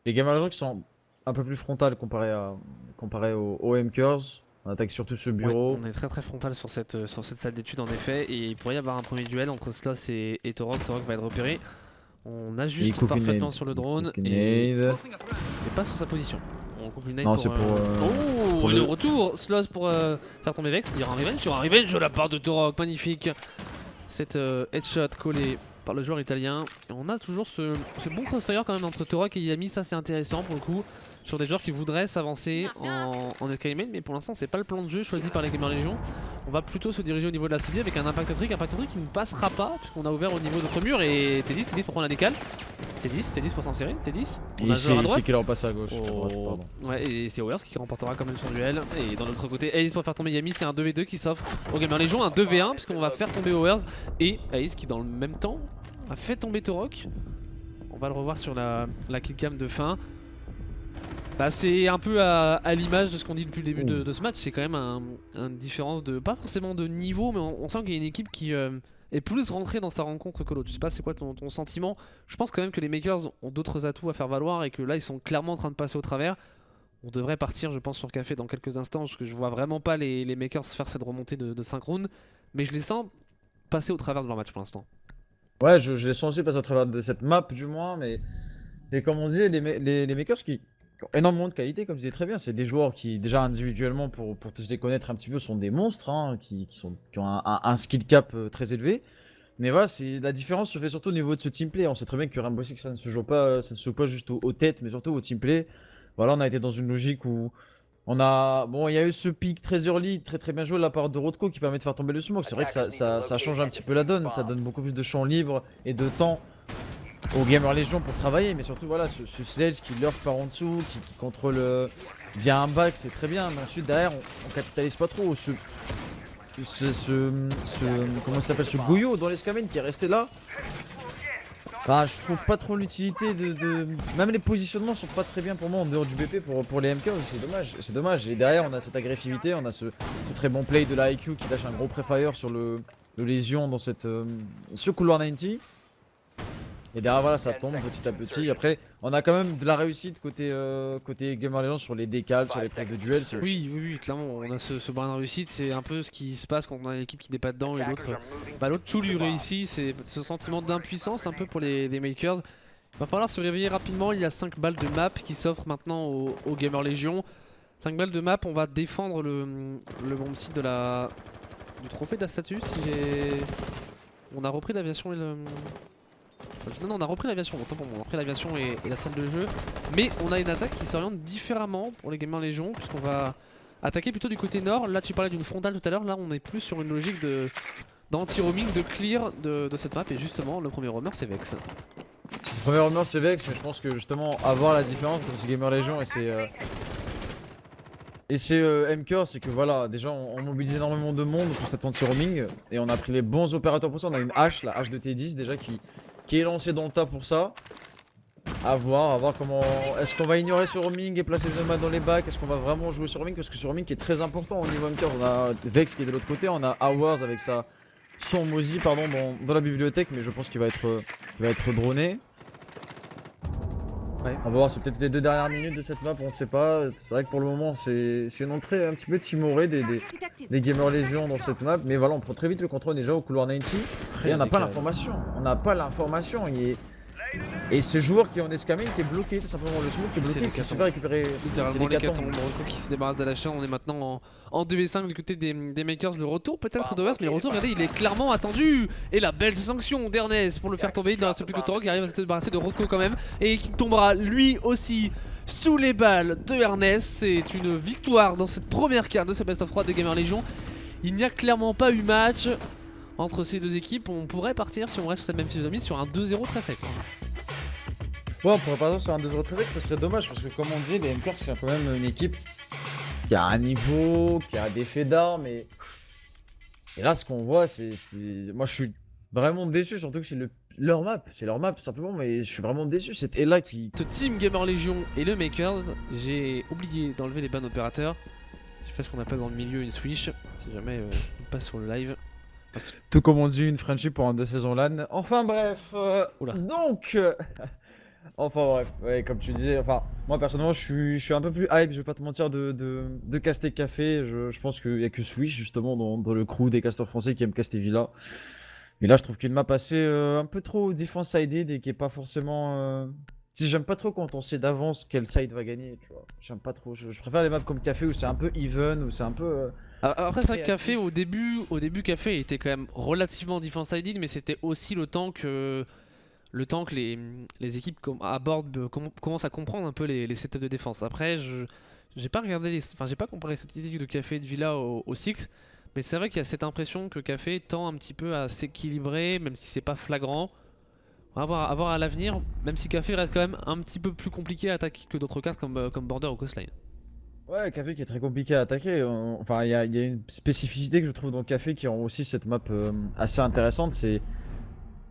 Les gamers qui sont un peu plus frontales comparé aux MKers. On attaque surtout ce bureau. Ouais, on est très frontal sur cette salle d'études en effet, et il pourrait y avoir un premier duel entre Sloss et Torok. Torok va être repéré. On ajuste parfaitement sur le drone et pas sur sa position. On coupe une nade non, pour... c'est pour oh, le retour Sloss pour faire tomber Vex. Il y aura un revenge de la part de Torok, magnifique. Cette headshot collée par le joueur italien. Et on a toujours ce bon crossfire quand même entre Torok et Yami, ça c'est intéressant pour le coup. Sur des joueurs qui voudraient s'avancer en escalade, mais pour l'instant c'est pas le plan de jeu choisi par les Gamer Legion. On va plutôt se diriger au niveau de la studio avec un impact trick qui ne passera pas puisqu'on a ouvert au niveau de notre mur. Et T10 pour prendre la décale. T10 pour s'insérer, T10. On a joueur à droite. C'est qu'il repasse à gauche. Oh. Ouais, et c'est Owers qui remportera quand même son duel. Et dans l'autre côté, Ace pour faire tomber Yami, c'est un 2v2 qui s'offre aux Gamer Legion, un 2v1 puisqu'on va faire tomber Owers et Ace qui dans le même temps a fait tomber Torok. On va le revoir sur la killcam de fin. Bah, c'est un peu à l'image de ce qu'on dit depuis le début de ce match. C'est quand même une différence de, pas forcément de niveau, mais on sent qu'il y a une équipe qui est plus rentrée dans sa rencontre que l'autre. Je sais pas c'est quoi ton sentiment. Je pense quand même que les Makers ont d'autres atouts à faire valoir et que là ils sont clairement en train de passer au travers. On devrait partir je pense sur café dans quelques instants parce que je vois vraiment pas les Makers faire cette remontée de 5 rounds. Mais je les sens passer au travers de leur match pour l'instant. Ouais, je les sens aussi passer au travers de cette map du moins, mais c'est comme on dit, les Makers qui ont énormément de qualité, comme je disais très bien. C'est des joueurs qui, déjà individuellement, pour tous les connaître un petit peu, sont des monstres, hein, qui ont un skill cap très élevé. Mais voilà, la différence se fait surtout au niveau de ce teamplay. On sait très bien que Rainbow Six, ça ne se joue pas juste aux têtes, mais surtout au teamplay. Voilà, on a été dans une logique où il y a eu ce pic très early, très bien joué de la part de Rodko qui permet de faire tomber le smoke. C'est vrai que ça change un petit peu la donne, ça donne beaucoup plus de champ libre et de temps aux Gamer Legion pour travailler, mais surtout voilà ce Sledge qui lurk par en dessous, qui contrôle bien un back, c'est très bien, mais ensuite derrière on capitalise pas trop comment ça s'appelle, ce Goyo dans l'escamène qui est resté là. Bah, je trouve pas trop l'utilité même les positionnements sont pas très bien pour moi en dehors du BP pour les MKs, c'est dommage. Et derrière on a cette agressivité, on a ce très bon play de la IQ qui lâche un gros pré-fire sur le Lésion dans ce couloir 90. Et derrière voilà ça tombe petit à petit. Après on a quand même de la réussite côté Gamer Legends sur les décales, sur les plaques de duel. Oui, clairement on a ce brin de réussite. C'est un peu ce qui se passe quand on a une équipe qui n'est pas dedans et l'autre tout lui réussit. C'est ce sentiment d'impuissance un peu pour les Makers. Il va falloir se réveiller rapidement. Il y a 5 balles de map qui s'offrent maintenant aux Gamer Legion. 5 balles de map, on va défendre le bomb site du trophée de la statue. On a repris l'aviation et le... Non, on a repris l'aviation, autant pour moi, on a repris l'aviation et la salle de jeu. Mais on a une attaque qui s'oriente différemment pour les Gamer Légion, puisqu'on va attaquer plutôt du côté nord. Là tu parlais d'une frontale tout à l'heure, là on est plus sur une logique d'anti-roaming, de clear de cette map. Et justement le premier roamer c'est Vex. Le premier roamer c'est Vex, mais je pense que justement avoir la différence entre ces Gamer Légion et c'est MKers, c'est que voilà, déjà on mobilise énormément de monde pour cet anti-roaming. Et on a pris les bons opérateurs pour ça, on a une hache, la hache de T10 déjà qui est lancé dans le tas pour ça. À voir comment... Est-ce qu'on va ignorer ce roaming et placer des nomades dans les bacs? Est-ce qu'on va vraiment jouer sur roaming? Parce que ce roaming est très important au niveau MKers. On a Vex qui est de l'autre côté, on a Hours avec son Mozi pardon, dans la bibliothèque, mais je pense qu'il va être droné. Ouais. On va voir, c'est peut-être les 2 dernières minutes de cette map, on sait pas. C'est vrai que pour le moment c'est une entrée un petit peu timorée des Gamer Legion dans cette map. Mais voilà, on prend très vite le contrôle déjà au couloir 90. Et on n'a pas l'information. Et ce joueur qui est en escamine qui est bloqué, tout simplement le smoke qui est bloqué, qui ne sait pas récupérer. Littéralement les cartons. Rodko qui se débarrasse d'Alachan. On est maintenant en 2v5 du côté des Makers. Le retour peut-être d'Owers, mais le retour, regardez, il est clairement attendu. Et la belle sanction d'Ernest pour le faire tomber. Il ne reste plus que Torok qui arrive à se débarrasser de Rodko quand même. Et qui tombera lui aussi sous les balles de Ernest. C'est une victoire dans cette première carte de ce Best of 3 des Gamer Legion. Il n'y a clairement pas eu match entre ces deux équipes. On pourrait partir, si on reste sur cette même physionomie, sur un 2-0 très sec. Ouais, on pourrait partir sur un 2-0 très sec, ce serait dommage parce que comme on dit, les MKers c'est quand même une équipe qui a un niveau, qui a des faits d'armes et là ce qu'on voit c'est... Moi je suis vraiment déçu, surtout que c'est c'est leur map simplement, mais je suis vraiment déçu. Cette Ella qui. Team Gamer Legion et le Makers, j'ai oublié d'enlever les bans opérateurs. J'ai fait ce qu'on appelle dans le milieu une switch, si jamais on passe sur le live. Tout comme on dit, une friendship pour un 2 saisons LAN. Enfin bref, donc. Enfin bref, ouais, comme tu disais, enfin, moi personnellement je suis un peu plus hype, je vais pas te mentir, de caster Café. Je pense qu'il y a que Switch justement dans le crew des casteurs français qui aiment caster Villa. Mais là je trouve qu'une map assez un peu trop defense sided et qui est pas forcément. Si j'aime pas trop quand on sait d'avance quel side va gagner, tu vois. J'aime pas trop, je préfère les maps comme Café où c'est un peu even, où c'est un peu. Après c'est vrai que Café au début Café il était quand même relativement defense sided, mais c'était aussi le temps que les équipes commencent à comprendre un peu les setups de défense. Après, j'ai pas regardé j'ai pas comparé les statistiques de Café et de Villa au Six, mais c'est vrai qu'il y a cette impression que Café tend un petit peu à s'équilibrer, même si c'est pas flagrant. On va voir à l'avenir, même si Café reste quand même un petit peu plus compliqué à attaquer que d'autres cartes comme Border ou Coastline. Ouais, Café qui est très compliqué à attaquer. Enfin, il y a une spécificité que je trouve dans Café qui rend aussi cette map assez intéressante. C'est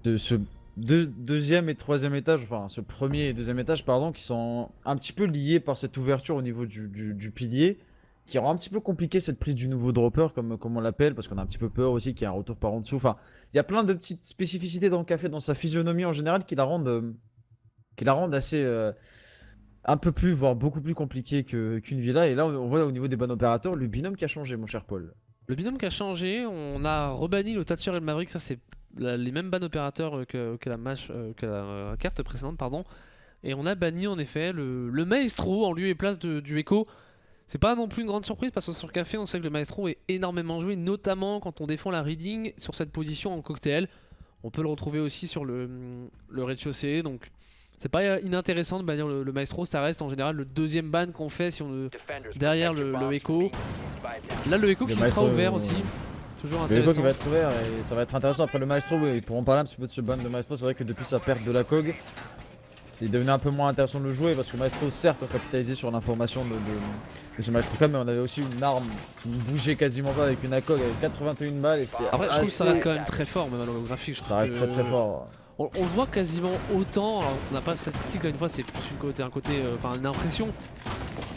ce deuxième et troisième étage, enfin ce premier et deuxième étage, pardon, qui sont un petit peu liés par cette ouverture au niveau du pilier, qui rend un petit peu compliqué cette prise du nouveau dropper, comme on l'appelle, parce qu'on a un petit peu peur aussi qu'il y ait un retour par en dessous. Enfin, il y a plein de petites spécificités dans le Café, dans sa physionomie en général, qui la rendent assez. Un peu plus, voire beaucoup plus compliqué qu'une Villa. Et là, on voit au niveau des bons opérateurs, le binôme qui a changé, mon cher Paul. Le binôme qui a changé, on a rebanni le Thatcher et le Maverick, ça c'est les mêmes ban opérateurs que la carte précédente, pardon. Et on a banni en effet le Maestro en lieu et place du Echo. C'est pas non plus une grande surprise parce que sur Café on sait que le Maestro est énormément joué, notamment quand on défend la reading sur cette position en cocktail. On peut le retrouver aussi sur le rez-de-chaussée, donc c'est pas inintéressant de bannir le Maestro. Ça reste en général le deuxième ban qu'on fait si on derrière le Echo. Là le Echo qui sera ouvert aussi. Toujours Le Echo qui intéressant. va être ouvert et ça va être intéressant. Après le Maestro, oui, pour en parler un petit peu de ce ban de Maestro, c'est vrai que depuis sa perte de la COG, il est devenu un peu moins intéressant de le jouer parce que Maestro, certes, a capitalisé sur l'information de ce Maestro Cam, mais on avait aussi une arme qui ne bougeait quasiment pas avec une ACOG avec 81 balles. Et Après, je trouve que ça reste quand même très fort, même à l'holographique. Ça reste très très fort. On le voit quasiment autant. Alors, on n'a pas de statistiques là, une fois, c'est plus une impression.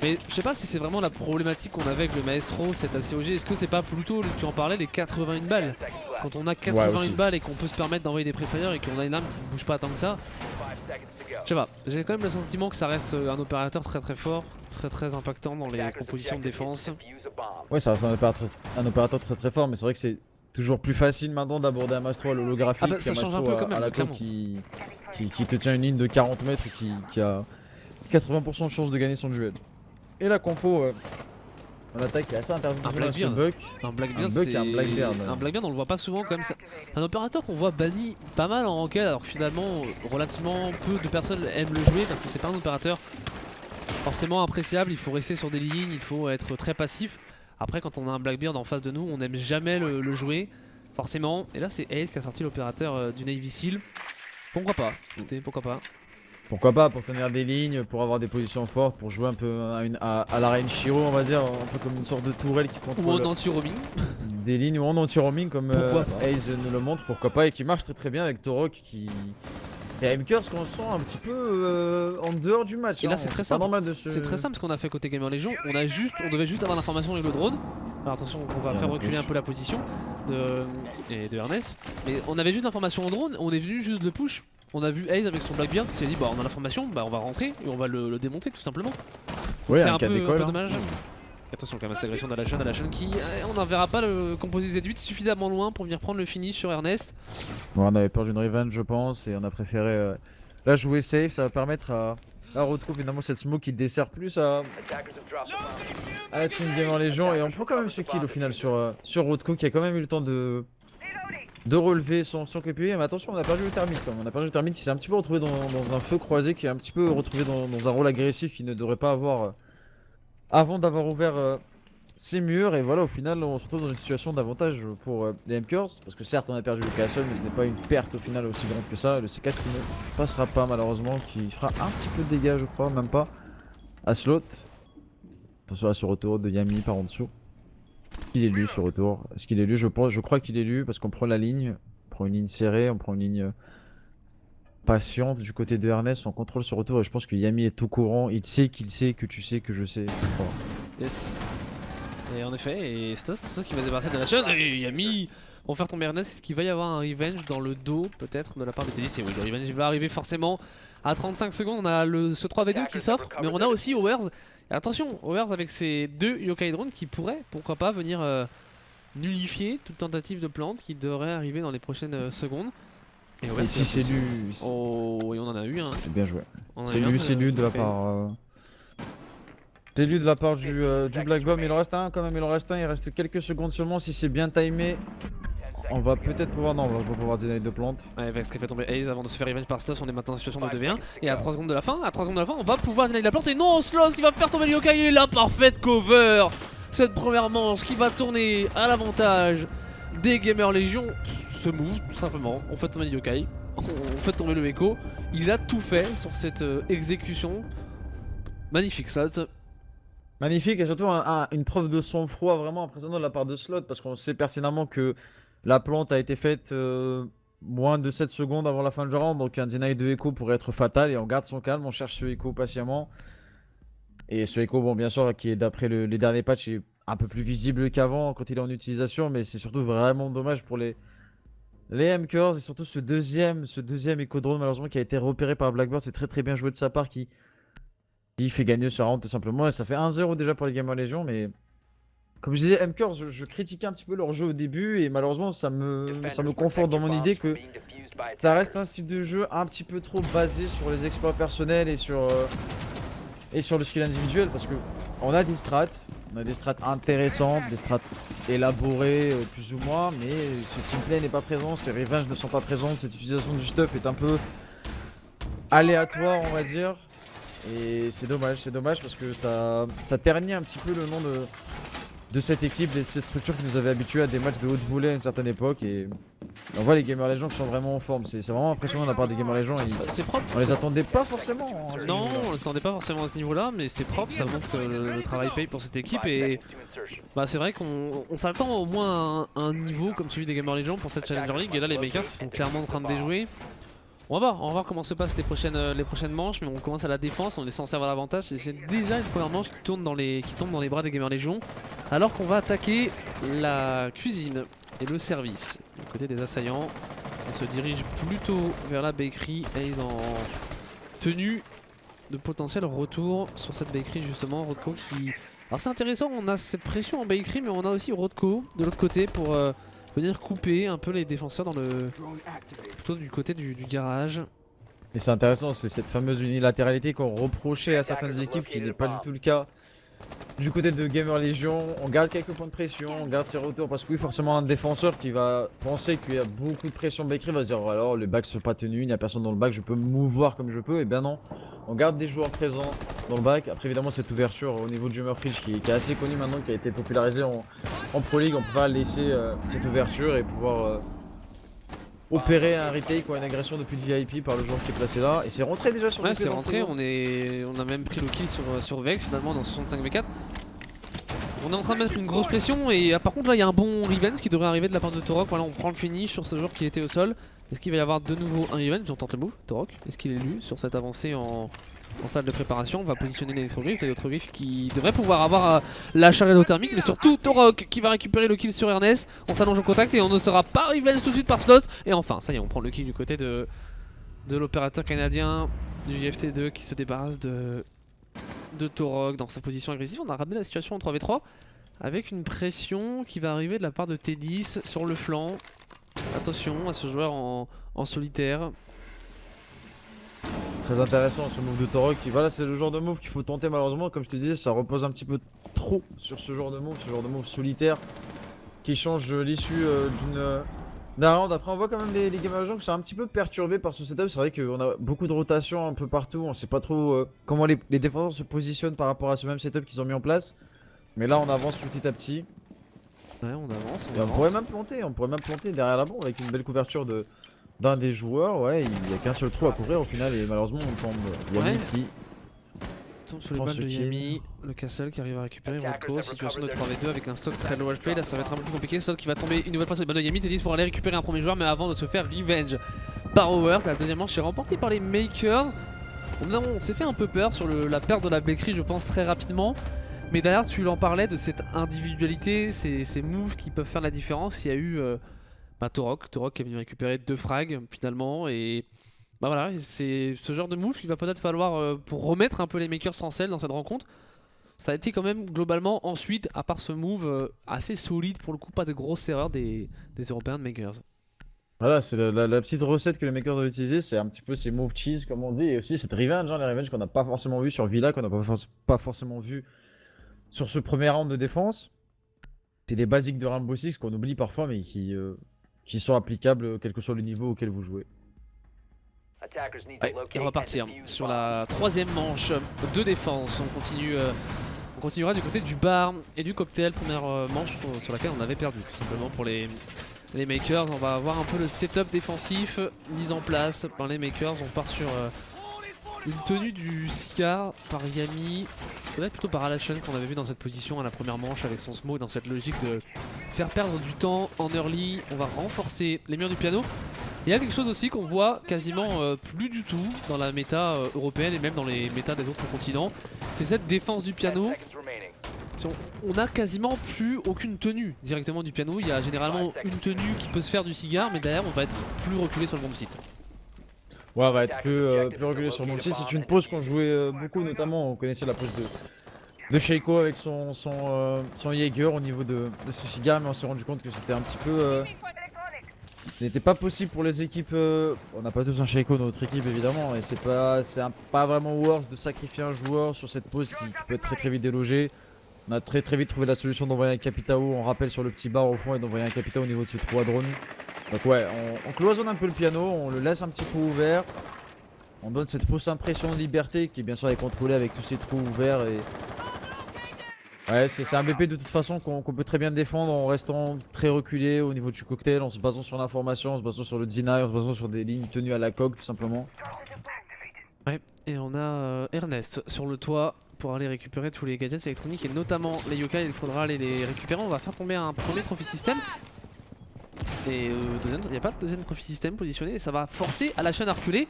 Mais je sais pas si c'est vraiment la problématique qu'on avait avec le Maestro, cet ACOG. Est-ce que c'est pas plutôt, tu en parlais, les 81 balles? Quand on a 81 balles et qu'on peut se permettre d'envoyer des préfires et qu'on a une arme qui ne bouge pas tant que ça. Je sais pas, j'ai quand même le sentiment que ça reste un opérateur très très fort, très impactant dans les compositions de défense. Ouais, ça reste un opérateur très très fort, mais c'est vrai que c'est toujours plus facile maintenant d'aborder un Maestro à l'holographique Ah bah, ça change un peu quand même, à la COG qui te tient une ligne de 40 mètres et qui a 80% de chance de gagner son duel. Et la compo en attaque est assez interventive sur Buck. Un Blackbeard on le voit pas souvent comme ça. Un opérateur qu'on voit banni pas mal en ranked alors que finalement relativement peu de personnes aiment le jouer parce que c'est pas un opérateur forcément appréciable, il faut rester sur des lignes, il faut être très passif. Après quand on a un Blackbeard en face de nous on n'aime jamais le jouer forcément. Et là c'est Ace qui a sorti l'opérateur du Navy Seal. Pourquoi pas, écoutez, pourquoi pas. Pourquoi pas, pour tenir des lignes, pour avoir des positions fortes, pour jouer un peu à la Reine Shiro, on va dire, un peu comme une sorte de tourelle qui contrôle. Ou en anti-roaming. Des lignes ou en anti-roaming comme Ace nous le montre, pourquoi pas, et qui marche très très bien avec Torok qui. Et Mkers qu'on sent un petit peu en dehors du match. Et là c'est très simple, c'est très simple ce qu'on a fait côté Gamer Legion, on devait juste avoir l'information avec le drone. Alors attention, on va faire reculer un peu la position de Ernest. Mais on avait juste l'information en drone, on est venu juste le push. On a vu Ace avec son Blackbeard qui s'est dit bah on a l'information, bah on va rentrer et on va le démonter tout simplement. Ouais, c'est un peu dommage. Attention quand même à cette agression d'Alashon qui, on n'en verra pas le composé Z8 suffisamment loin pour venir prendre le finish sur Ernest. Bon, on avait peur d'une revenge je pense et on a préféré là jouer safe, ça va permettre à retrouver finalement cette smoke qui dessert plus à la team Gamer Legion et on prend quand même ce kill au final sur Roadco qui a quand même eu le temps de relever son KPI. Mais attention, on a perdu le thermite quand même. On a perdu le thermite qui s'est un petit peu retrouvé dans un feu croisé, qui est un petit peu retrouvé dans un rôle agressif qu'il ne devrait pas avoir avant d'avoir ouvert ses murs. Et voilà, au final, on se retrouve dans une situation d'avantage pour les Mkers. Parce que certes, on a perdu le Castle, mais ce n'est pas une perte au final aussi grande que ça. Le C4 qui ne passera pas malheureusement, qui fera un petit peu de dégâts, je crois, même pas, à Slot. Attention à ce retour de Yami par en dessous. Est-ce qu'il est lu ce retour? Est-ce qu'il est lu? Je crois qu'il est lu parce qu'on prend la ligne. On prend une ligne serrée, on prend une ligne patiente du côté de Ernest, on contrôle ce retour et je pense que Yami est au courant, il sait qu'il sait que tu sais que je sais. Voilà. Yes. Et en effet, et c'est ça qui va débarrasser de la chaîne. Et Yami, pour faire tomber Ernest, est-ce qu'il va y avoir un revenge dans le dos peut-être de la part de Teddy? Et oui, le revenge va arriver forcément à 35 secondes. On a ce 3v2 qui s'offre, mais on a aussi Owers. Et attention, Owers avec ses 2 yokai drones qui pourraient, pourquoi pas, venir nullifier toute tentative de plante qui devrait arriver dans les prochaines secondes. Et si c'est lui. Oh, oui, on en a eu un. C'est bien joué. C'est lui de la part. C'est lui de la part du Black Bomb. Il en reste un quand même, il en reste un. Il reste quelques secondes seulement. Si c'est bien timé, on va peut-être pouvoir. Non, on va pas pouvoir deny de plante. Ouais, avec ce qui fait tomber Ace avant de se faire revenge par Sloth, on est maintenant en situation de 2v1. Et à 3 secondes de la fin, on va pouvoir deny de la plante. Et non, Sloth qui va faire tomber le yokai. Il est là, parfaite cover. Cette première manche qui va tourner à l'avantage des Gamer Légion. Ce move, tout simplement. On fait tomber le yokai, on fait tomber le Echo. Il a tout fait sur cette exécution. Magnifique, Sloth. Magnifique et surtout une preuve de sang-froid vraiment impressionnante de la part de Sloth parce qu'on sait pertinemment que la plante a été faite moins de 7 secondes avant la fin du round, donc un deny de Echo pourrait être fatal et on garde son calme, on cherche ce Echo patiemment. Et ce Echo, bon bien sûr, qui est d'après les derniers patchs est un peu plus visible qu'avant quand il est en utilisation, mais c'est surtout vraiment dommage pour les M-Curls et surtout ce deuxième Echo Drone malheureusement qui a été repéré par Blackbird. C'est très bien joué de sa part qui fait gagner ce round tout simplement. Et ça fait 1-0 déjà pour les Gamer Légion, mais comme je disais, M-Curls, je critiquais un petit peu leur jeu au début et malheureusement ça me conforte dans mon idée que ça reste un style de jeu un petit peu trop basé sur les exploits personnels et sur le skill individuel parce que on a des strats intéressantes, des strats élaborées plus ou moins, mais ce teamplay n'est pas présent, ces revenges ne sont pas présentes, cette utilisation du stuff est un peu aléatoire on va dire. Et c'est dommage parce que ça ternit un petit peu le nom de cette équipe et de cette structure qui nous avait habitués à des matchs de haute volée à une certaine époque. Et on voit les Gamer Légion qui sont vraiment en forme. C'est vraiment impressionnant de la part des Gamer Légion. C'est propre. On les attendait pas forcément. Non, on les attendait pas forcément à ce niveau-là, mais c'est propre. Ça montre que le travail paye pour cette équipe. Et bah, c'est vrai qu'on s'attend au moins à un niveau comme celui des Gamer Légion pour cette Challenger League. Et là, les Makers sont clairement en train de déjouer. On va voir comment se passent les prochaines manches, mais on commence à la défense, on est censé avoir l'avantage. C'est déjà une première manche qui tombe dans les bras des Gamer Légion, alors qu'on va attaquer la cuisine et le service. Du côté des assaillants, on se dirige plutôt vers la bakery. Ace en tenue de potentiel retour sur cette bakery justement. Rodko qui... Alors c'est intéressant, on a cette pression en bakery, mais on a aussi Rodko de l'autre côté pour... venir couper un peu les défenseurs dans plutôt du côté du garage. Et c'est intéressant, c'est cette fameuse unilatéralité qu'on reprochait à certaines équipes qui n'est pas du tout le cas du côté de Gamer Légion. On garde quelques points de pression, on garde ses retours parce que oui, forcément un défenseur qui va penser qu'il y a beaucoup de pression bakery va se dire alors le back ne sont pas tenus, il n'y a personne dans le back, je peux me mouvoir comme je peux. Et bien non, on garde des joueurs présents dans le back. Après évidemment cette ouverture au niveau de Jummer Fridge qui est assez connue maintenant, qui a été popularisée en Pro League, on peut pas laisser cette ouverture et pouvoir opérer un retake ou une agression depuis le VIP par le joueur qui est placé là. Et c'est rentré déjà sur le c'est rentré, on a même pris le kill sur Vex finalement dans 65v4. On est en train de mettre une grosse pression et par contre là il y a un bon revenge qui devrait arriver de la part de Torok. Voilà, on prend le finish sur ce joueur qui était au sol. Est-ce qu'il va y avoir de nouveau un revenge? J'entends le move, Torok. Est-ce qu'il est lu sur cette avancée en salle de préparation? On va positionner l'électroglyphe qui devrait pouvoir avoir la charge thermique, mais surtout Torok qui va récupérer le kill sur Ernest. On s'allonge en contact et on ne sera pas revenge tout de suite par Sloth. Et enfin, ça y est, on prend le kill du côté de l'opérateur canadien du IFT2 qui se débarrasse de Torok dans sa position agressive. On a ramené la situation en 3v3 avec une pression qui va arriver de la part de T10 sur le flanc. Attention à ce joueur en solitaire. Très intéressant ce move de Torok qui, voilà, c'est le genre de move qu'il faut tenter malheureusement. Comme je te disais, ça repose un petit peu trop sur ce genre de move solitaire qui change l'issue d'un round. Après on voit quand même les Gamer Légion qui sont un petit peu perturbés par ce setup. C'est vrai qu'on a beaucoup de rotation un peu partout, on sait pas trop comment les défenseurs se positionnent par rapport à ce même setup qu'ils ont mis en place. Mais là on avance petit à petit. Ouais, on avance. On pourrait même planter derrière la bombe avec une belle couverture d'un des joueurs. Ouais, il n'y a qu'un seul trou à couvrir au final et malheureusement on tombe. Yami qui tombe sous les balles de Yami, le Castle qui arrive à récupérer Rodko, situation de 3v2 avec un stock très low HP. Là ça va être un peu plus compliqué, Stock qui va tomber une nouvelle fois sur les balles de Yami. T10 pour aller récupérer un premier joueur mais avant de se faire revenge par Owers. La deuxième manche est remportée par les Makers. On s'est fait un peu peur sur la perte de la Bakery, je pense, très rapidement. Mais derrière, tu en parlais de cette individualité, ces moves qui peuvent faire la différence. Il y a eu Torok qui est venu récupérer 2 frags finalement. Et bah voilà, c'est ce genre de move qu'il va peut-être falloir pour remettre un peu les Makers en selle dans cette rencontre. Ça a été quand même globalement ensuite, à part ce move assez solide pour le coup, pas de grosses erreurs des Européens de Makers. Voilà, c'est la petite recette que les makers doivent utiliser, c'est un petit peu ces move cheese comme on dit, et aussi cette revenge, hein, les revenge qu'on n'a pas forcément vu sur Villa, qu'on n'a pas forcément vu sur ce premier round de défense. C'est des basiques de Rainbow Six qu'on oublie parfois, mais qui sont applicables quel que soit le niveau auquel vous jouez. Ouais, et repartir sur la troisième manche de défense. On continuera du côté du bar et du cocktail. Première manche sur laquelle on avait perdu tout simplement pour les Makers. On va avoir un peu le setup défensif mis en place par les Makers. On part sur une tenue du Cigar par Yami, peut-être plutôt par Alation qu'on avait vu dans cette position à la première manche avec son smoke, dans cette logique de faire perdre du temps en early. On va renforcer les murs du piano. Il y a quelque chose aussi qu'on voit quasiment plus du tout dans la méta européenne et même dans les méta des autres continents. C'est cette défense du piano. On a quasiment plus aucune tenue directement du piano. Il y a généralement une tenue qui peut se faire du Cigar, mais derrière on va être plus reculé sur le bomb site. Ouais, on va être plus reculé sur le bomb site. C'est une pose qu'on jouait beaucoup, notamment on connaissait la pose de Sheiko avec son Jaeger au niveau de ce Cigar, mais on s'est rendu compte que c'était un petit peu... Ce n'était pas possible pour les équipes, on n'a pas tous un Sheiko dans notre équipe évidemment, et c'est pas vraiment worth de sacrifier un joueur sur cette pause qui peut être très vite délogé. On a très vite trouvé la solution d'envoyer un Capitao, on rappelle sur le petit bar au fond, et d'envoyer un Capitao au niveau de ce trou à drone. Donc ouais, on cloisonne un peu le piano, on le laisse un petit peu ouvert. On donne cette fausse impression de liberté qui bien sûr est contrôlée avec tous ces trous ouverts et... Ouais, c'est un BP de toute façon qu'on peut très bien défendre en restant très reculé au niveau du cocktail, en se basant sur l'information, en se basant sur le deny, en se basant sur des lignes tenues à la coque tout simplement. Ouais, et on a Ernest sur le toit pour aller récupérer tous les gadgets électroniques et notamment les yokai, il faudra aller les récupérer. On va faire tomber un premier trophy system. Et il n'y a pas de deuxième trophy system positionné et ça va forcer à la chaîne à reculer.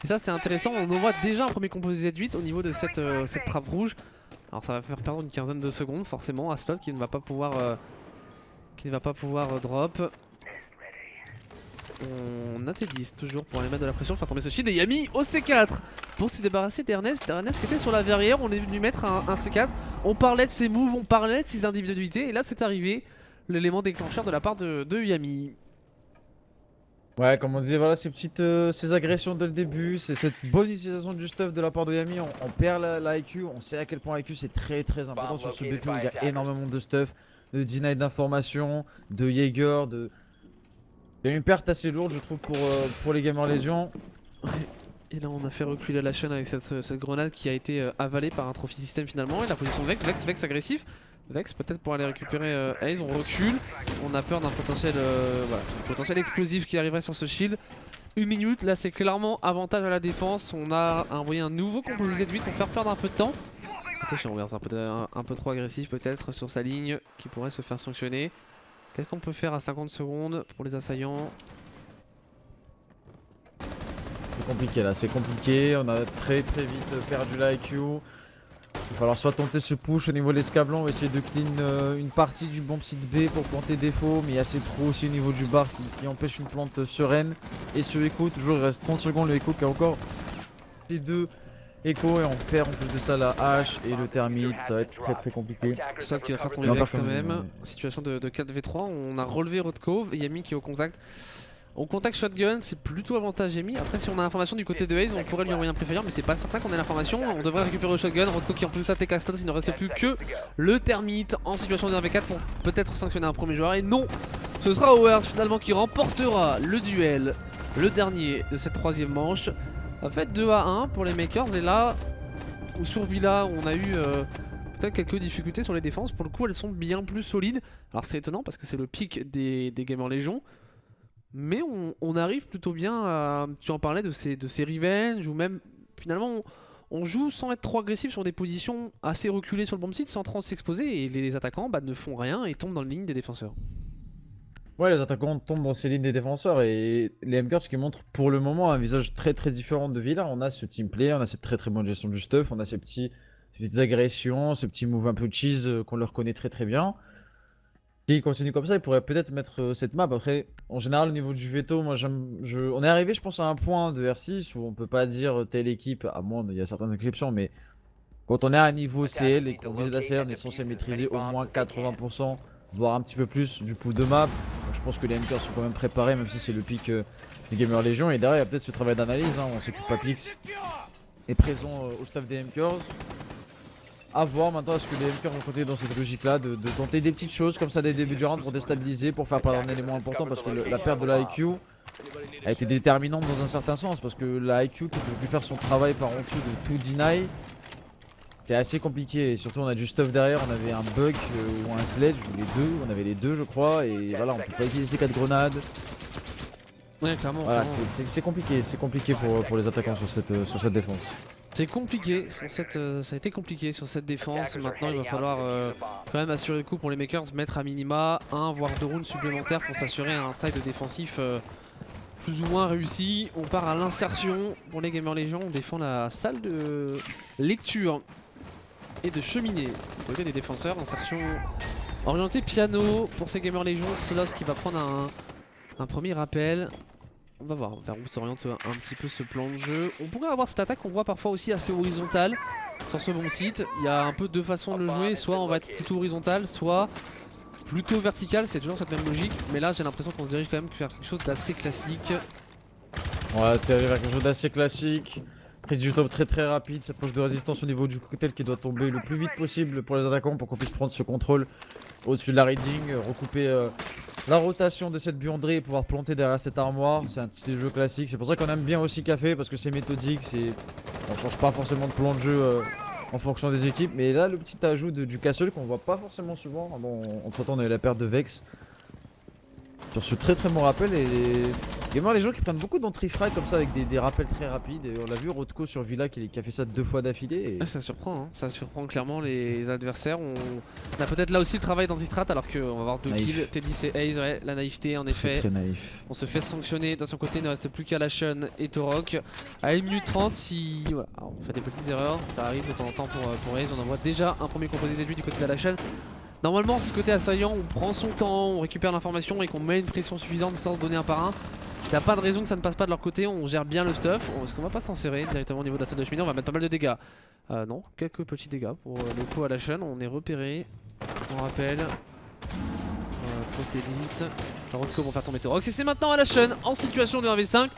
Et ça c'est intéressant, on envoie déjà un premier composé Z8 au niveau de cette trappe rouge. Alors ça va faire perdre une quinzaine de secondes forcément à Slot qui ne va pas pouvoir drop. On a T10 toujours pour aller mettre de la pression, faire tomber ce shield et Yami au C4 pour se débarrasser d'Ernest. Ernest qui était sur la verrière, on est venu mettre un C4. On parlait de ses moves, on parlait de ses individualités et là c'est arrivé l'élément déclencheur de la part de Yami. Ouais, comme on disait, voilà ces agressions dès le début, c'est cette bonne utilisation du stuff de la part de Yami. On perd la IQ, on sait à quel point IQ c'est très important sur ce BP où il y a énormément de stuff, de deny d'informations, de Jaeger, Il y a une perte assez lourde je trouve pour les gamers légion. Ouais. Et là on a fait reculer la chaîne avec cette grenade qui a été avalée par un trophy system finalement. Et la position de Vex agressif. Vex peut-être pour aller récupérer Ace, on recule. On a peur d'un potentiel explosif qui arriverait sur ce shield. Une minute, là c'est clairement avantage à la défense. On a envoyé un nouveau composé Z8 pour faire perdre un peu de temps. Attention, on c'est un peu trop agressif peut-être sur sa ligne qui pourrait se faire sanctionner. Qu'est-ce qu'on peut faire à 50 secondes pour les assaillants? C'est compliqué là, c'est compliqué, on a très vite perdu la IQ. Il va falloir soit tenter ce push au niveau de l'escablon, essayer de clean une partie du bomb site B pour planter défaut, mais il y a ces trous aussi au niveau du bar qui empêche une plante sereine. Et ce écho, toujours il reste 30 secondes, le écho qui a encore ces deux échos et on perd en plus de ça la hache et le thermite, ça va être très compliqué. Soit qui va faire tomber Vex quand même, situation de 4v3, on a relevé Road Cove et Yami qui est au contact. Au contact shotgun, c'est plutôt avantage Yami. Après, si on a l'information du côté de Ace, on pourrait lui envoyer un préféreur, mais c'est pas certain qu'on ait l'information. On devrait récupérer le shotgun. Rodko qui en plus de ça take à Slot, il ne reste plus que le thermite en situation de 1v4 pour peut-être sanctionner un premier joueur. Et non, ce sera Owers finalement qui remportera le duel, le dernier de cette troisième manche. En fait 2-1 pour les Makers. Et là, sur Villa, on a eu peut-être quelques difficultés sur les défenses. Pour le coup, elles sont bien plus solides. Alors c'est étonnant parce que c'est le pic des Gamers Légion. Mais on arrive plutôt bien à... Tu en parlais de ces revenge ou même finalement on joue sans être trop agressif sur des positions assez reculées sur le bomb site sans trop s'exposer et les attaquants ne font rien et tombent dans la ligne des défenseurs. Ouais, les attaquants tombent dans ces lignes des défenseurs et les MKers qui montrent pour le moment un visage très très différent de Villa. On a ce team play, on a cette très très bonne gestion du stuff, on a ces petites agressions, ces petits moves un peu cheese qu'on leur connaît très très bien. S'ils continuent comme ça, ils pourraient peut-être mettre cette map. Après, en général, au niveau du veto, moi on est arrivé, je pense, à un point de R6 où on peut pas dire telle équipe, à moins il y a certaines exceptions, mais quand on est à un niveau CL et qu'on vise la CR, on est censé maîtriser au moins 80%, voire un petit peu plus du pool de map. Donc je pense que les MKers sont quand même préparés, même si c'est le pic des Gamer Légion. Et derrière, il y a peut-être ce travail d'analyse. Hein. On sait que Papix est présent au staff des MKers. A voir maintenant, est-ce que les MKers vont continuer dans cette logique-là de tenter des petites choses comme ça dès le début du round pour déstabiliser, pour faire perdre un élément important, parce que la perte de la IQ a été déterminante dans un certain sens, parce que la IQ qui peut plus faire son travail par en dessous de tout deny. C'est assez compliqué et surtout on a du stuff derrière, on avait un bug ou un sledge ou les deux, on avait les deux je crois et voilà on peut pas utiliser 4 grenades. Ouais clairement. Voilà c'est compliqué pour les attaquants sur cette défense. C'est compliqué, ça a été compliqué sur cette défense. Maintenant il va falloir quand même assurer le coup pour les makers, mettre à minima 1 voire 2 rounds supplémentaires pour s'assurer un side défensif plus ou moins réussi. On part à l'insertion pour les Gamer Légion, on défend la salle de lecture et de cheminée du côté des défenseurs. Insertion orientée piano pour ces Gamer Légion. Sloss qui va prendre un premier rappel. On va voir vers où s'oriente un petit peu ce plan de jeu. On pourrait avoir cette attaque qu'on voit parfois aussi assez horizontale sur ce bon site. Il y a un peu deux façons de le jouer. Soit on va être plutôt horizontal, soit plutôt vertical. C'est toujours cette même logique. Mais là j'ai l'impression qu'on se dirige quand même vers quelque chose d'assez classique. Ouais, c'était vers quelque chose d'assez classique. Prise du top très très rapide, cette poche de résistance au niveau du cocktail qui doit tomber le plus vite possible pour les attaquants pour qu'on puisse prendre ce contrôle au-dessus de la reading, recouper la rotation de cette buanderie et pouvoir planter derrière cette armoire. C'est un style jeu classique, c'est pour ça qu'on aime bien aussi Café parce que c'est méthodique, on change pas forcément de plan de jeu en fonction des équipes. Mais là le petit ajout du Castle qu'on voit pas forcément souvent, bon entre temps on a eu la perte de Vex. Sur ce très très bon rappel et Gamer les gens qui prennent beaucoup d'entrées frag comme ça avec des rappels très rapides et on l'a vu Rodko sur Villa qui a fait ça 2 fois d'affilée et... Ça surprend, hein. Ça surprend clairement les adversaires. On a peut-être là aussi le travail d'Anti-Strat alors qu'on va avoir 2 kills. Teddy et Ace, ouais, la naïveté en effet. Très naïf. On se fait sanctionner de son côté, il ne reste plus qu'à Lashun et Torok. À 1 minute 30, si voilà, alors, on fait des petites erreurs, ça arrive de temps en temps pour Ace. On envoie déjà un premier composé déduit du côté de la Lashun. Normalement si côté assaillant on prend son temps, on récupère l'information et qu'on met une pression suffisante sans se donner un par un, il n'y a pas de raison que ça ne passe pas de leur côté, on gère bien le stuff. Est-ce qu'on va pas s'insérer directement au niveau de la salle de cheminée? On va mettre pas mal de dégâts. Non, quelques petits dégâts pour le coup à la chaîne, on est repéré. On rappelle. Côté 10. Rodko vont faire tomber Torox et c'est maintenant à la chaîne en situation de 1v5.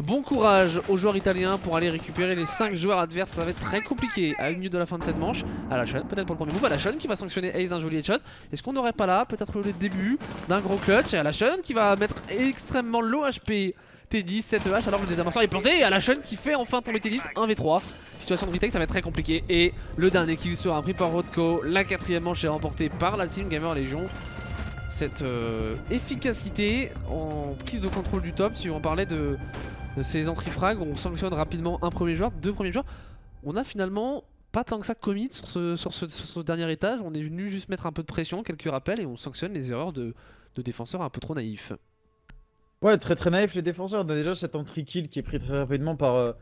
Bon courage aux joueurs italiens pour aller récupérer les 5 joueurs adverses. Ça va être très compliqué à 1 minute de la fin de cette manche. À la chaîne, peut-être pour le premier move. À la chaîne qui va sanctionner Ace d'un joli headshot. Est-ce qu'on n'aurait pas là peut-être le début d'un gros clutch? Et à la chaîne qui va mettre extrêmement low HP T10, 7H alors que le désamorceur est planté. Et à la chaîne qui fait enfin tomber T10, 1v3. Situation de retake, ça va être très compliqué. Et le dernier kill sera pris par Rodko. La 4ème manche est remportée par la Team Gamer Légion. Cette efficacité en prise de contrôle du top, si on parlait de ces entrées frag, on sanctionne rapidement un premier joueur, 2 premiers joueurs. On a finalement pas tant que ça commit sur ce dernier étage. On est venu juste mettre un peu de pression, quelques rappels et on sanctionne les erreurs de défenseurs un peu trop naïfs. Ouais, très très naïf les défenseurs. On a déjà cet entry kill qui est pris très rapidement par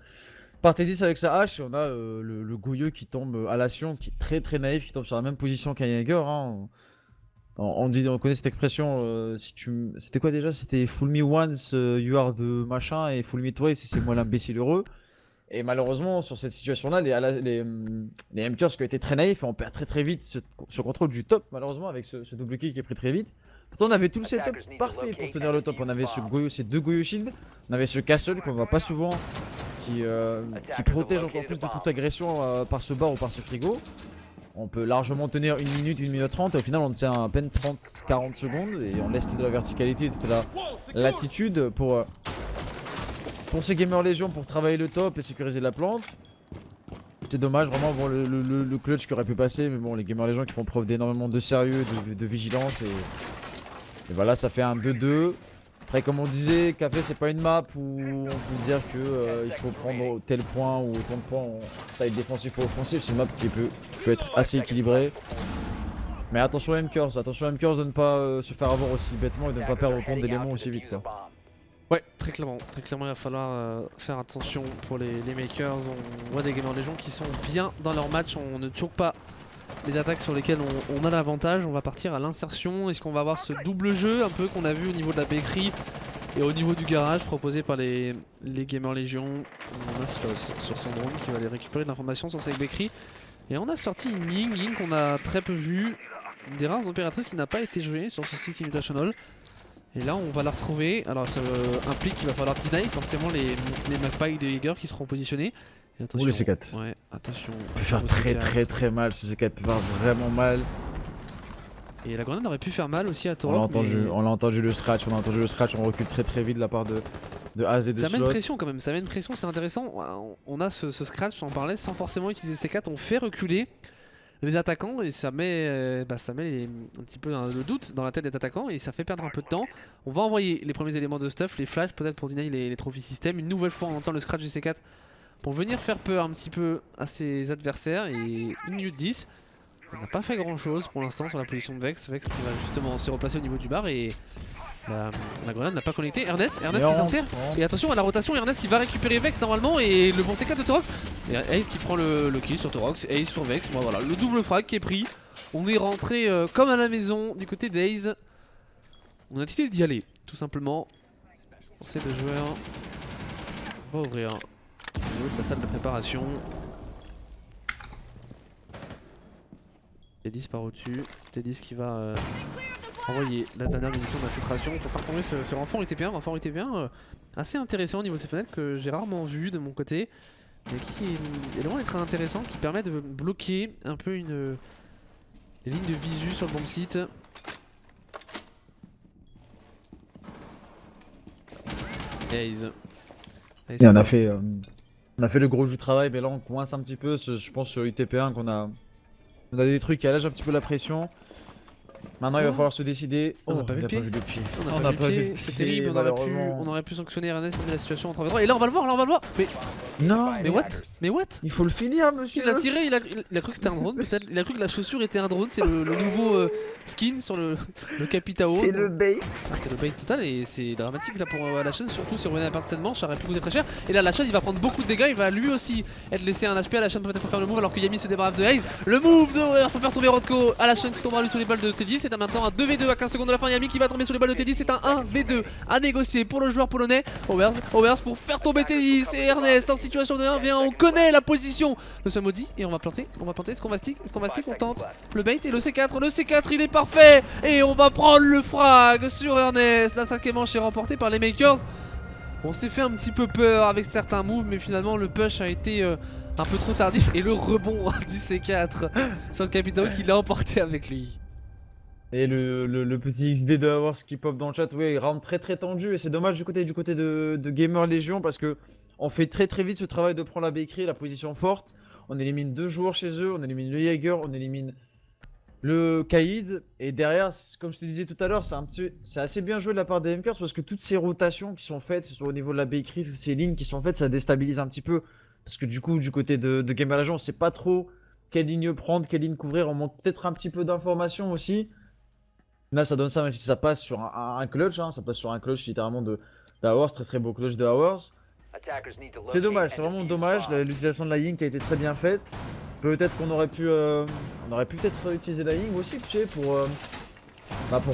T10 avec sa hache. Et on a le Gouilleux qui tombe à la Sion, qui est très très naïf, qui tombe sur la même position qu'un Jäger. Hein. On connaît cette expression, c'était quoi déjà? C'était fool me once, you are the machin, et fool me twice, c'est moi l'imbécile heureux. Et malheureusement, sur cette situation-là, les MKers qui ont été très naïfs, on perd très très vite ce contrôle du top, malheureusement, avec ce double kill qui est pris très vite. Pourtant, on avait tout le setup parfait pour tenir le top. On avait ces 2 Goyo Shield, on avait ce Castle qu'on voit pas souvent, qui protège encore plus de toute agression par ce bar ou par ce frigo. On peut largement tenir 1 minute, 1 minute 30 et au final on tient à peine 30-40 secondes et on laisse toute la verticalité, toute la latitude pour ces Gamer Légion pour travailler le top et sécuriser la plante. C'est dommage vraiment bon, le clutch qui aurait pu passer mais bon les Gamer Légion qui font preuve d'énormément de sérieux, de vigilance et voilà ça fait un 2-2. Après comme on disait, Café c'est pas une map où on peut dire que il faut prendre tel point ou autant de points en side défensif ou offensif, c'est une map qui peut être assez équilibrée. Mais attention M-Curse de ne pas se faire avoir aussi bêtement et de ne pas perdre autant d'éléments aussi vite quoi. Ouais, très clairement il va falloir faire attention pour les makers. On voit des gamers légion qui sont bien dans leur match, on ne choque pas les attaques sur lesquelles on a l'avantage. On va partir à l'insertion. Est-ce qu'on va avoir ce double jeu un peu qu'on a vu au niveau de la bakery et au niveau du garage proposé par les gamers légion. On a sur son drone qui va aller récupérer de l'information sur cette bakery. Et on a sorti une Ying qu'on a très peu vu, une des rares opératrices qui n'a pas été jouée sur ce site Invitational. Et là on va la retrouver. Alors ça implique qu'il va falloir deny forcément les magpies de Jaeger qui seront positionnés. Ou le C4. Ouais, attention. Il peut faire très mal ce C4, peut faire vraiment mal. Et la grenade aurait pu faire mal aussi à Torok. On l'a entendu le scratch, on recule très vite de la part de Az et de Ça Slot. met une pression quand même, ça met une pression, c'est intéressant. On a ce scratch, j'en parlais, sans forcément utiliser C4, on fait reculer les attaquants et ça met, un petit peu le doute dans la tête des attaquants et ça fait perdre un peu de temps. On va envoyer les premiers éléments de stuff, les flashs peut-être pour deny les trophy system. Une nouvelle fois on entend le scratch du C4 pour venir faire peur un petit peu à ses adversaires. Et 1 minute 10, on n'a pas fait grand chose pour l'instant sur la position de Vex. Vex qui va justement se replacer au niveau du bar et la grenade n'a pas connecté. Ernest qui s'insère. Et attention à la rotation, Ernest qui va récupérer Vex normalement et le bon C4 de Torox. Et Ace qui prend le kill sur Torox, Ace sur Vex. Bon, voilà, le double frag qui est pris. On est rentré comme à la maison du côté d'Ace. On a décidé d'y aller, tout simplement. On sait de joueurs. On va ouvrir la salle de préparation. T10 par au-dessus. T10 qui va envoyer la dernière munition d'infiltration pour faire tomber ce renfort était bien, assez intéressant au niveau de ces fenêtres que j'ai rarement vu de mon côté, mais qui est loin d'être intéressant, qui permet de bloquer un peu les lignes de visu sur le bon site. Ace. Et on a fait le gros du travail, mais là on coince un petit peu, je pense sur UTP1 qu'on a des trucs qui allègent un petit peu la pression. Maintenant il va falloir se décider. On n'a pas vu le pied. On n'a pas vu le pied. C'est terrible, on aurait pu sanctionner Ernest de la situation en 3v3. Et là on va le voir, Mais non, mais what il faut le finir monsieur. Il a tiré, il a cru que c'était un drone peut-être. Il a cru que la chaussure était un drone, c'est le nouveau skin sur le Capitao. C'est le bait. C'est le bait total et c'est dramatique là pour la chaîne, surtout si on revenait à partir de manche, ça aurait pu coûter très cher. Et là la chaîne il va prendre beaucoup de dégâts, il va lui aussi être laissé un HP à la chaîne peut-être pour faire le move alors que Yami se débarrasse de Haze. Le move de pour faire tomber Rodko à la chaîne qui tombera lui sous les balles de Teddy. C'est maintenant un 2v2 à 15 secondes de la fin. Yami qui va tomber sous les balles de Teddy. C'est un 1v2 à négocier pour le joueur polonais. Overs pour faire tomber Teddy. C'est Ernest en situation de 1v1. On connaît la position de ce maudit et on va planter. Est-ce qu'on va stick? On tente le bait et le C4. Le C4 il est parfait et on va prendre le frag sur Ernest. La 5ème manche est remportée par les makers. On s'est fait un petit peu peur avec certains moves, mais finalement le push a été un peu trop tardif et le rebond du C4 sur le Capitao qui l'a emporté avec lui. Et le petit XD de Hours qui pop dans le chat, oui, il rentre très tendu et c'est dommage du côté de Gamer Légion parce que on fait très vite ce travail de prendre la bakery, la position forte. On élimine 2 joueurs chez eux, on élimine le Jaeger, on élimine le Kaïd et derrière, comme je te disais tout à l'heure, c'est assez bien joué de la part des MKers parce que toutes ces rotations qui sont faites, que ce soit au niveau de la bakery, toutes ces lignes qui sont faites, ça déstabilise un petit peu parce que du coup, du côté de Gamer Légion, on sait pas trop quelle ligne prendre, quelle ligne couvrir, on manque peut-être un petit peu d'informations aussi. Là, ça donne ça, même si ça passe sur un clutch, hein, ça passe sur un clutch littéralement de Hours, très beau clutch de Hours. C'est dommage, c'est vraiment dommage, l'utilisation de la Ying qui a été très bien faite. Peut-être qu'on aurait pu peut-être utiliser la Ying aussi, tu sais, pour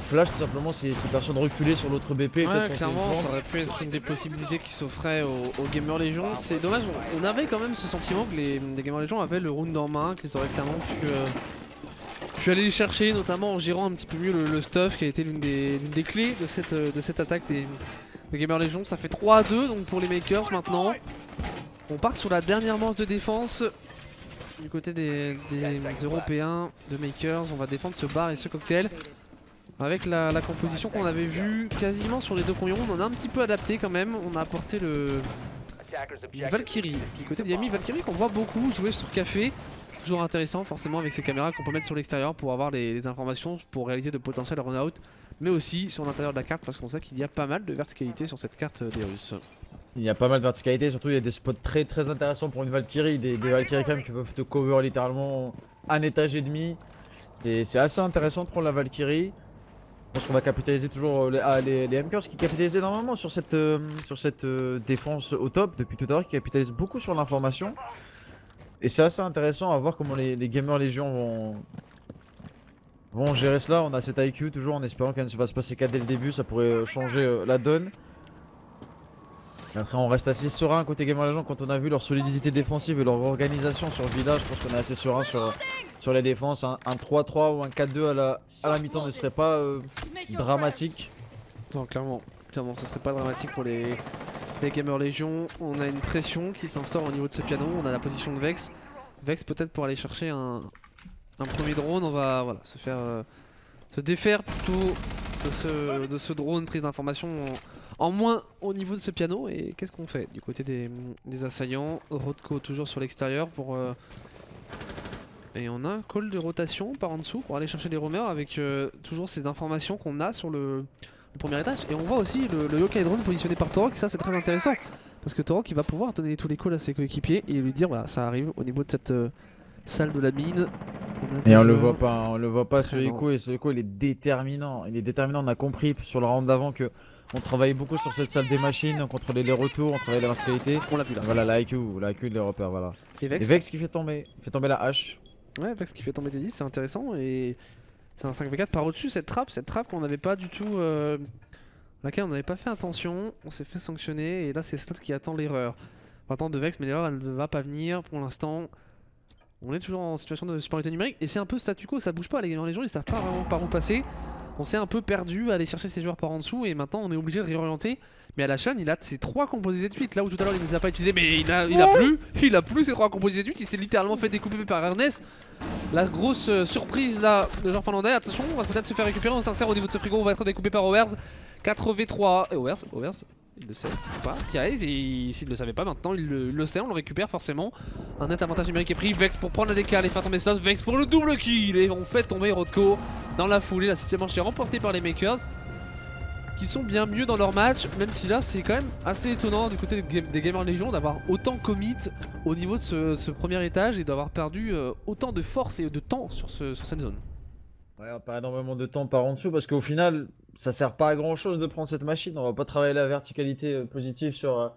flash tout simplement si personne reculait sur l'autre BP. Ouais, clairement, ça aurait pu être une des possibilités qui s'offrait aux Gamer Légion. C'est dommage, on avait quand même ce sentiment que les Gamer Légion avaient le round en main, qu'ils auraient clairement pu aller les chercher, notamment en gérant un petit peu mieux le stuff qui a été l'une des clés de cette attaque des Gamer Légion. Ça fait 3-2 donc pour les makers maintenant. On part sur la dernière manche de défense du côté des Européens de makers. On va défendre ce bar et ce cocktail avec la composition qu'on avait vue quasiment sur les 2 premiers rounds. On a un petit peu adapté quand même. On a apporté le Valkyrie du côté de Yami. Valkyrie qu'on voit beaucoup jouer sur café. Toujours intéressant forcément avec ces caméras qu'on peut mettre sur l'extérieur pour avoir les informations pour réaliser de potentiels run-out, mais aussi sur l'intérieur de la carte parce qu'on sait qu'il y a pas mal de verticalité sur cette carte des Russes. Il y a pas mal de verticalité, surtout il y a des spots très intéressants pour une Valkyrie, des Valkyries quand même qui peuvent te cover littéralement un étage et demi. C'est assez intéressant de prendre la Valkyrie. Je pense qu'on va capitaliser toujours les MKers qui capitalisaient normalement sur cette, défense au top depuis tout à l'heure, qui capitalisent beaucoup sur l'information. Et c'est assez intéressant à voir comment les Gamers Légion vont gérer cela. On a cet IQ toujours en espérant qu'elle ne se fasse pas C4 dès le début, ça pourrait changer la donne. Et après on reste assez serein côté Gamers Légion quand on a vu leur solidité défensive et leur organisation sur Village. Je pense qu'on est assez serein sur les défenses. Un 3-3 ou un 4-2 à la mi-temps ne serait pas dramatique. Non, clairement, ce serait pas dramatique pour les Gamers Légion. On a une pression qui s'instaure au niveau de ce piano. On a la position de Vex. Vex peut-être pour aller chercher un premier drone. On va voilà, se défaire plutôt de ce drone prise d'information en moins au niveau de ce piano. Et qu'est-ce qu'on fait du côté des assaillants? Rodko toujours sur l'extérieur pour... Et on a un call de rotation par en dessous pour aller chercher les roamers avec toujours ces informations qu'on a sur le premier étage. Et on voit aussi le yokai drone positionné par Torok. Ça c'est très intéressant parce que Torok il va pouvoir donner tous les calls à ses coéquipiers et lui dire voilà, ça arrive au niveau de cette salle de la mine. Et on le voit pas ce Echo, et ce Echo il est déterminant. Il est déterminant, on a compris sur le round d'avant que on travaillait beaucoup sur cette salle des machines, on contrôlait les retours, on travaillait la verticalité. On l'a vu là. Voilà la IQ de les repères, voilà. Et Vex qui fait tomber la hache. Ouais, Vex qui fait tomber des 10, c'est intéressant et c'est un 5v4 par au-dessus cette trappe qu'on n'avait pas du tout... laquelle on n'avait pas fait attention, on s'est fait sanctionner et là c'est Slot qui attend l'erreur. On va attendre de Vex mais l'erreur elle ne va pas venir pour l'instant. On est toujours en situation de supériorité numérique et c'est un peu statu quo, ça bouge pas, les gens ils savent pas vraiment par où passer. On s'est un peu perdu à aller chercher ses joueurs par en dessous et maintenant on est obligé de réorienter. Mais à la chaîne il a ses 3 composés de 8, là où tout à l'heure il ne les a pas utilisés, mais il a plus ses 3 composés de 8, il s'est littéralement fait découper par Ernest. La grosse surprise là de Jean Finlandais, attention on va peut-être se faire récupérer, on s'insère au niveau de ce frigo, on va être découpé par Owers. 4v3 et Owers, il le sait pas, Kiaez, et s'il le savait pas maintenant il le sait, on le récupère forcément. Un net avantage numérique est pris, Vex pour prendre la DK, les faire tomber Sloth, Vex pour le double kill et on fait tomber Rodko dans la foulée. La 6ème manche est remportée par les Makers qui sont bien mieux dans leur match, même si là c'est quand même assez étonnant du côté des Gamers Légion d'avoir autant commit au niveau de ce premier étage et d'avoir perdu autant de force et de temps sur cette zone. Ouais, pas énormément de temps par en dessous parce qu'au final ça sert pas à grand chose de prendre cette machine. On va pas travailler la verticalité positive sur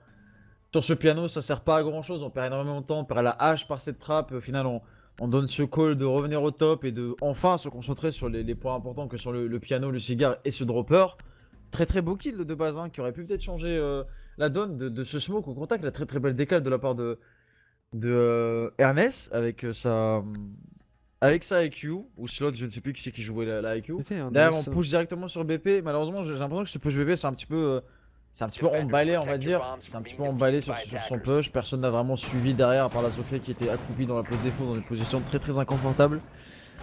ce piano, ça sert pas à grand chose. On perd énormément de temps, on perd la hache par cette trappe. Au final on donne ce call de revenir au top et de enfin se concentrer sur les points importants que sur le piano, le cigare et ce dropper. Très très beau kill de base hein, qui aurait pu peut-être changer la donne de ce smoke au contact. La très très belle décale de la part de Ernest avec sa IQ, ou Slot, je ne sais plus qui c'est qui jouait la IQ. D'ailleurs, on push directement sur BP. Malheureusement, j'ai l'impression que ce push BP, c'est un petit peu emballé, on va dire. C'est un petit peu emballé sur son push. Personne n'a vraiment suivi derrière, par la Sophia qui était accroupie dans la pose défaut, dans une position très très inconfortable.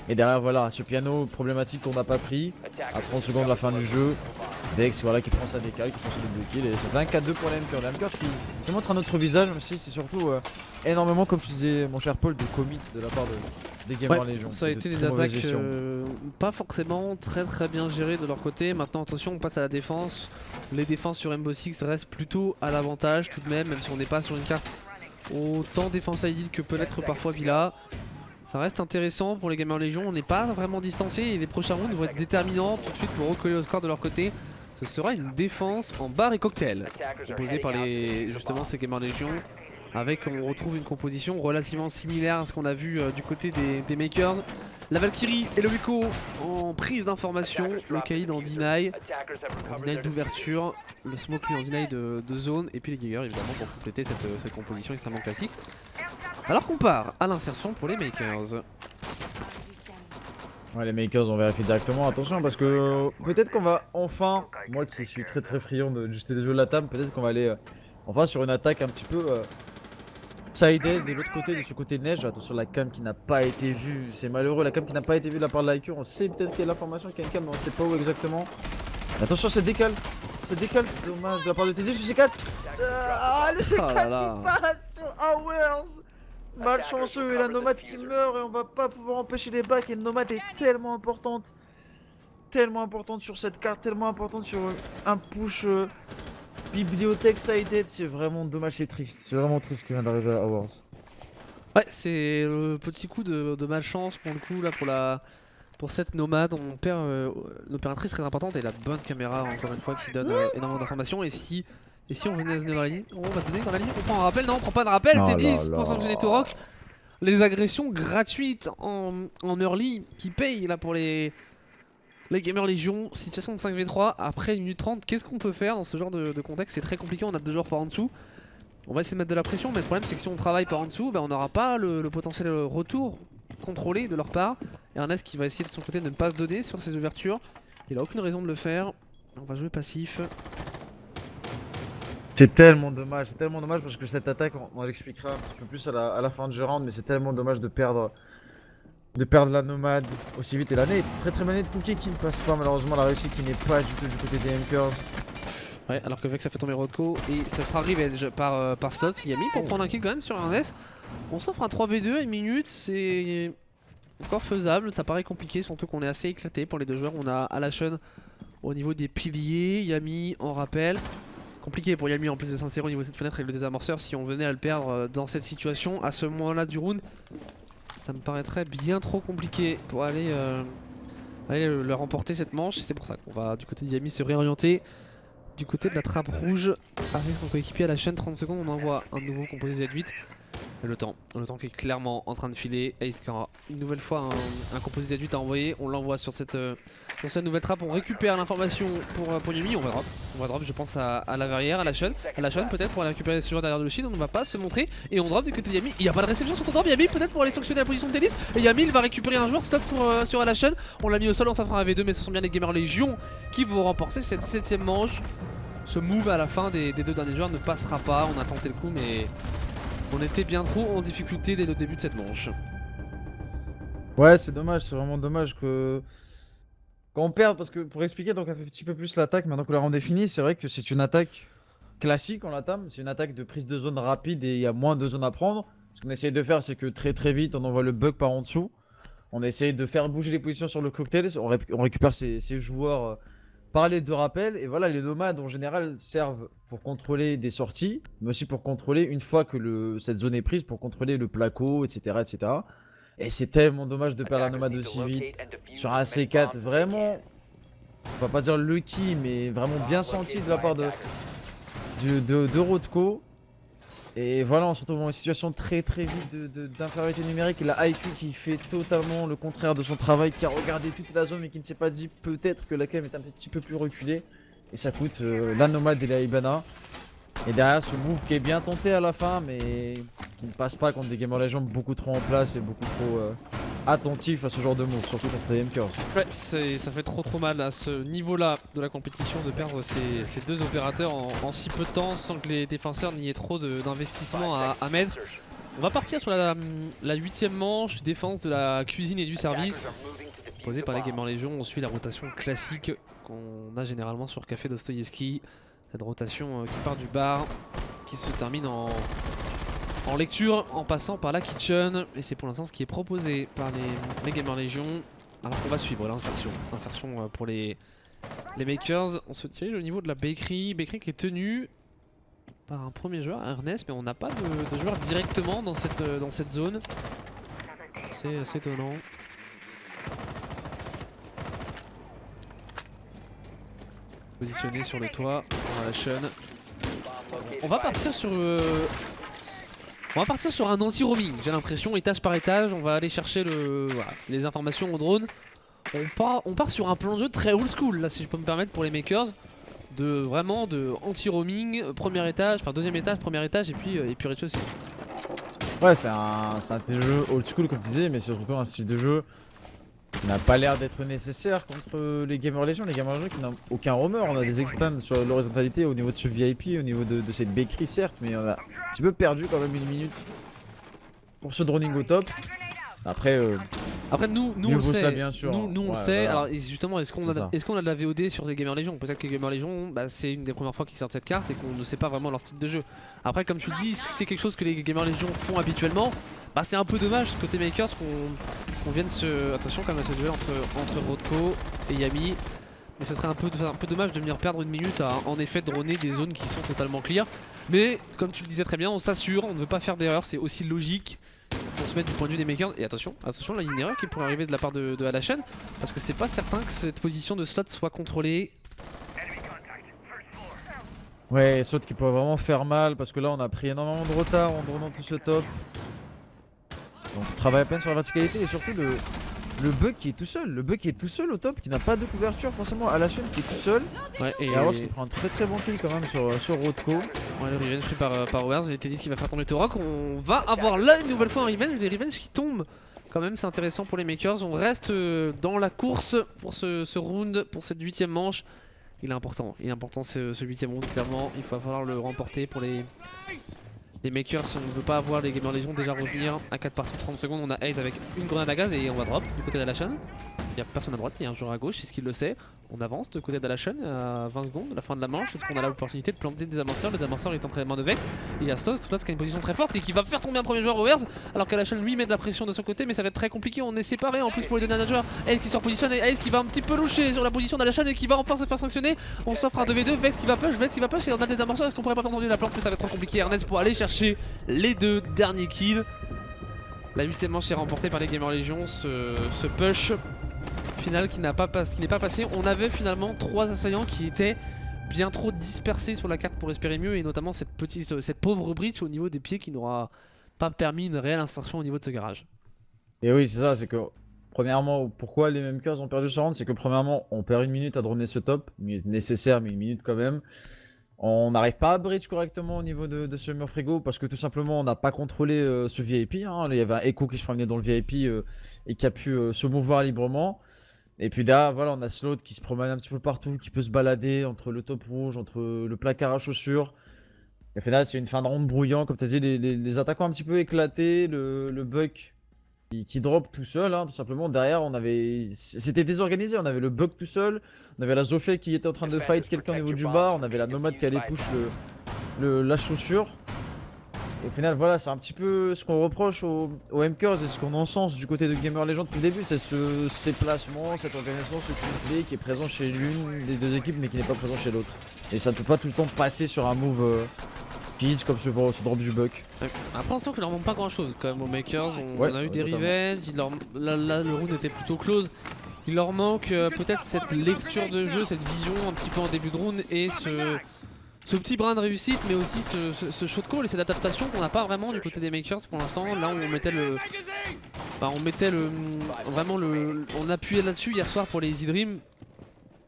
Et derrière, voilà, ce piano problématique qu'on n'a pas pris. À 30 secondes de la fin du jeu. Vex, voilà, qui prend sa DK, qui prend son double kill. Et c'est 24-2 pour les MKers. Les MKers qui montrent un autre visage, même si c'est surtout énormément, comme tu disais, mon cher Paul, de commit de la part des Gamers Légion. Ça a été des attaques pas forcément très bien gérées de leur côté. Maintenant, attention, on passe à la défense. Les défenses sur Rainbow Six restent plutôt à l'avantage tout de même si on n'est pas sur une carte autant défense ID que peut l'être parfois Villa. Ça reste intéressant pour les Gamers Légion, on n'est pas vraiment distancé et les prochains rounds vont être déterminants tout de suite pour recoller au score de leur côté. Ce sera une défense en bar et cocktail composée par justement ces Gamers Légion, avec on retrouve une composition relativement similaire à ce qu'on a vu du côté des Makers. La Valkyrie et le Wiko en prise d'information, le Kaïd en deny d'ouverture, le Smoke lui en deny de zone et puis les Giggers évidemment pour compléter cette composition extrêmement classique. Alors qu'on part à l'insertion pour les Makers. Ouais, les Makers on vérifie directement, attention parce que peut-être qu'on va enfin, moi qui suis très très friand de juster des jeux de la table, peut-être qu'on va aller enfin sur une attaque un petit peu sided de l'autre côté, de ce côté de neige. Attention la cam qui n'a pas été vue, c'est malheureux, la cam qui n'a pas été vue de la part de l'IQ. On sait peut-être qu'il y a l'information qu'il y a une cam mais on sait pas où exactement. Attention c'est décale, dommage de la part de TZ, je C4. Le C4 qui passe sur Hours. Malchanceux et la nomade qui meurt et on va pas pouvoir empêcher les backs et la nomade est tellement importante sur cette carte, tellement importante sur un push bibliothèque sided. C'est vraiment dommage, c'est triste, c'est vraiment triste ce qui vient d'arriver à Hours. Ouais, c'est le petit coup de malchance pour le coup là pour la pour cette nomade. On perd une opératrice très importante et la bonne caméra encore une fois qui donne énormément d'informations. Et si on venait à se donner dans la ligne, on va se donner dans la ligne, on prend un rappel, non on prend pas de rappel, Oh T10 là pour sanctionner Torok. Les agressions gratuites en early qui payent là pour les Gamers Légion. Situation de 5v3 après 1 minute 30, qu'est-ce qu'on peut faire dans ce genre de contexte? C'est très compliqué, on a 2 joueurs par en dessous. On va essayer de mettre de la pression, mais le problème c'est que si on travaille par en dessous, bah, on n'aura pas le potentiel retour contrôlé de leur part. Et Ernest qui va essayer de son côté de ne pas se donner sur ces ouvertures. Il a aucune raison de le faire. On va jouer passif. C'est tellement dommage parce que cette attaque, on l'expliquera un petit peu plus à la fin du round, mais c'est tellement dommage de perdre la nomade aussi vite. Et l'année est très manée de Cookie qui ne passe pas, malheureusement la réussite qui n'est pas du tout du côté des Mkers. Ouais, alors que Vex ça fait tomber Rodko et ça fera revenge par Slot. Yami pour prendre un kill quand même sur Ernest. On s'offre un 3v2 à 1 minute, c'est encore faisable, ça paraît compliqué, surtout qu'on est assez éclaté pour les 2 joueurs. On a Alashon au niveau des piliers, Yami en rappel. Compliqué pour Yami en plus de Sincero au niveau de cette fenêtre et le désamorceur si on venait à le perdre dans cette situation à ce moment-là du round. Ça me paraîtrait bien trop compliqué pour aller le remporter cette manche. C'est pour ça qu'on va du côté de Yami se réorienter du côté de la trappe rouge avec son coéquipier à la chaîne. 30 secondes, on envoie un nouveau composé Z8. Et le temps qui est clairement en train de filer. Ace qui aura une nouvelle fois un composé Z8 à envoyer. On l'envoie sur cette nouvelle trappe. On récupère l'information pour Yumi. On va drop je pense à la verrière, à la chaîne peut-être pour aller récupérer ce joueur derrière le shield. On ne va pas se montrer et on drop du côté de Yami. Il n'y a pas de réception sur ton drop. Yami peut-être pour aller sanctionner la position de Télis. Et Yami il va récupérer un joueur Slots sur la chaîne. On l'a mis au sol, on s'en fera un V2, mais ce sont bien les Gamers Légion qui vont remporter cette 7ème manche. Ce move à la fin des 2 derniers joueurs ne passera pas. On a tenté le coup mais on était bien trop en difficulté dès le début de cette manche. Ouais, c'est dommage, c'est vraiment dommage que quand on perd, parce que pour expliquer donc un petit peu plus l'attaque, maintenant que la round est finie, c'est vrai que c'est une attaque classique en l'entame, c'est une attaque de prise de zone rapide et il y a moins de zones à prendre. Ce qu'on essaye de faire, c'est que très vite, on envoie le bug par en dessous. On essaye de faire bouger les positions sur le cocktail, on récupère ces joueurs par les 2 rappels. Et voilà, les nomades en général servent pour contrôler des sorties, mais aussi pour contrôler, une fois que cette zone est prise, pour contrôler le placo, etc. Et c'est tellement dommage de perdre la nomade aussi vite sur un C4 vraiment, on va pas dire lucky, mais vraiment bien senti de la part de Rodko. Et voilà, on se retrouve dans une situation très vite d'infériorité numérique. Et la IQ qui fait totalement le contraire de son travail, qui a regardé toute la zone mais qui ne s'est pas dit peut-être que la cam est un petit peu plus reculée. Et ça coûte la nomade et la Ibana. Et derrière ce move qui est bien tenté à la fin, mais qui ne passe pas contre des Gamers Légion beaucoup trop en place et beaucoup trop attentifs à ce genre de move, surtout contre les MKers. Ouais, ça fait trop mal à ce niveau-là de la compétition de perdre ces 2 opérateurs en si peu de temps sans que les défenseurs n'y aient trop d'investissement à mettre. On va partir sur la 8ème manche, défense de la cuisine et du service. Posée par les Gamers Légion, on suit la rotation classique qu'on a généralement sur Café Dostoïevski. Cette rotation qui part du bar, qui se termine en lecture en passant par la kitchen. Et c'est pour l'instant ce qui est proposé par les Gamers Légion. Alors qu'on va suivre l'insertion. Insertion pour les makers. On se dirige au niveau de la bakery. Bakery qui est tenue par un premier joueur, Ernest, mais on n'a pas de joueur directement dans cette zone. C'est assez étonnant. Positionné sur le toit, on la chaîne. On va partir sur un anti-roaming, j'ai l'impression, étage par étage. On va aller chercher les informations au drone. On part sur un plan de jeu très old school, là, si je peux me permettre, pour les makers. Vraiment de anti-roaming, premier étage, enfin 2ème étage, premier étage, et puis rez-de-chaussée. Ouais, c'est un style de jeu old school comme tu disais, mais c'est surtout un style de jeu qui n'a pas l'air d'être nécessaire contre les Gamers Légion. Les Gamers Légion qui n'ont aucun roamer. On a des extends sur l'horizontalité au niveau de ce VIP, au niveau de cette bakery certes, mais on a un petit peu perdu quand même 1 minute pour ce droning au top. Après nous on le sait, bien sûr. Nous on le sait. Voilà. Alors justement, est-ce qu'on a de la VOD sur les Gamers Légion? Peut-être que les Gamers Légion, c'est une des premières fois qu'ils sortent cette carte et qu'on ne sait pas vraiment leur style de jeu. Après, comme tu le dis, si c'est quelque chose que les Gamers Légion font habituellement, c'est un peu dommage côté makers qu'on vienne se... Attention quand même à ce duel entre Rodko et Yami. Mais ce serait un peu dommage de venir perdre 1 minute à en effet droner des zones qui sont totalement clear. Mais comme tu le disais très bien, on s'assure, on ne veut pas faire d'erreur, c'est aussi logique. pour se mettre du point de vue des makers. Et attention, attention, là il y a une erreur qui pourrait arriver de la part de Alashan, parce que c'est pas certain que cette position de slot soit contrôlée. Ouais, slot qui pourrait vraiment faire mal, parce que là on a pris énormément de retard en dronant tout ce top. Donc on travaille à peine sur la verticalité et surtout le bug qui est tout seul. Le bug qui est tout seul au top, qui n'a pas de couverture forcément. Alashan qui est tout seul. Ouais, et Awards qui prend un très bon kill quand même sur Roadco. Ouais, le revenge pris par Owers et Teddy qui va faire tomber Torok. On va avoir là une nouvelle fois un revenge, des revenges qui tombent. Quand même c'est intéressant pour les makers. On reste dans la course pour ce round, pour cette 8ème manche. Il est important ce 8ème round clairement. Il va falloir le remporter pour les makers si on ne veut pas avoir les Gamer Legion déjà revenir à 4 partout 30 secondes. On a Ace avec une grenade à gaz et on va drop du côté d'Alashan. Il n'y a personne à droite, il y a un joueur à gauche, c'est ce qu'il le sait. On avance de côté d'Alashan à 20 secondes de la fin de la manche. Est-ce qu'on a l'opportunité de planter des amorceurs? Les amorceurs est en train de main de Vex. Il y a Stoss qui a une position très forte et qui va faire tomber un premier joueur Owers. Alors qu'Alashan lui met de la pression de son côté, mais ça va être très compliqué. On est séparés en plus pour les deux derniers joueurs. Ace qui se repositionne et Ace qui va un petit peu loucher sur la position d'Alashan et qui va enfin se faire sanctionner. On s'offre un 2v2. Vex qui va push et on a des amorceurs. Est-ce qu'on pourrait pas tenter la plante? Mais ça va être trop compliqué. Ernest pour aller chercher les deux derniers kills. La 8ème manche est remportée par les Gamer Legion. Ce push final qui n'est pas passé. On avait finalement 3 assaillants qui étaient bien trop dispersés sur la carte pour espérer mieux, et notamment cette pauvre breach au niveau des pieds qui n'aura pas permis une réelle insertion au niveau de ce garage. Et oui, c'est ça, c'est que premièrement, pourquoi les Makers ont perdu ce round, c'est que premièrement, on perd une minute à droner ce top, une minute nécessaire, mais une minute quand même. On n'arrive pas à breach correctement au niveau de ce mur frigo parce que tout simplement on n'a pas contrôlé ce VIP. Hein. Il y avait un Echo qui se promenait dans le VIP et qui a pu se mouvoir librement. Et puis là, voilà, on a Slot qui se promène un petit peu partout, qui peut se balader entre le top rouge, entre le placard à chaussures. Et au final, c'est une fin de round brouillant, comme tu as dit, les attaquants un petit peu éclatés, le Buck qui drop tout seul, hein, tout simplement. Derrière, c'était désorganisé, on avait le Buck tout seul, on avait la Zofia qui était en train de fight quelqu'un au niveau du bar, on avait la Nomade qui allait push la chaussure. Et au final, voilà, c'est un petit peu ce qu'on reproche aux MKers et ce qu'on encense du côté de Gamer Legend depuis le début, c'est ces placements, cette organisation, ce teamplay qui est présent chez l'une des deux équipes mais qui n'est pas présent chez l'autre. Et ça ne peut pas tout le temps passer sur un move cheese comme ce drop du Buck. Après on sent qu'il leur manque pas grand chose quand même aux makers, on a eu des revenges, là le round était plutôt close. Il leur manque peut-être cette lecture de jeu, cette vision un petit peu en début de round et ce petit brin de réussite, mais aussi ce shot call et cette adaptation qu'on n'a pas vraiment du côté des makers pour l'instant. Là on mettait on appuyait là-dessus hier soir pour les Easy Dream.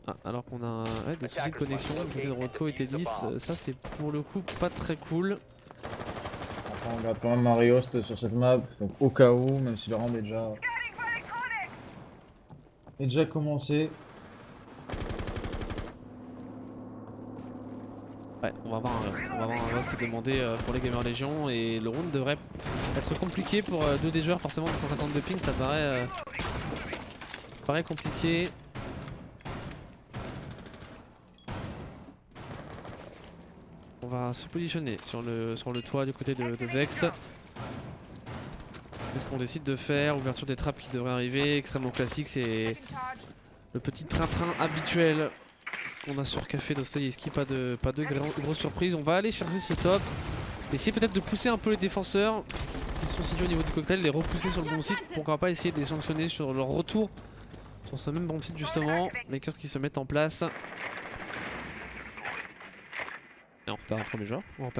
Ah, alors qu'on a des soucis de connexion du côté de Roadco et T10, ça c'est pour le coup pas très cool. Enfin, on garde quand même un Riost sur cette map, donc au cas où, même si le round est déjà commencé. Ouais, on va avoir un Riost qui est demandé pour les Gamer Legion et le round devrait être compliqué pour deux des joueurs, forcément 152 ping ça paraît compliqué. On va se positionner sur le toit du côté de Vex. Qu'est-ce qu'on décide de faire? Ouverture des trappes qui devrait arriver, extrêmement classique, c'est le petit train-train habituel qu'on a sur Café Dostoïevski, pas de grosse surprise. On va aller chercher ce top, essayer peut-être de pousser un peu les défenseurs qui sont situés au niveau du cocktail, les repousser sur le bon site, pourquoi pas essayer de les sanctionner sur leur retour sur ce même bon site justement. Makers qui se mettent en place. Et on repère un premier joueur, un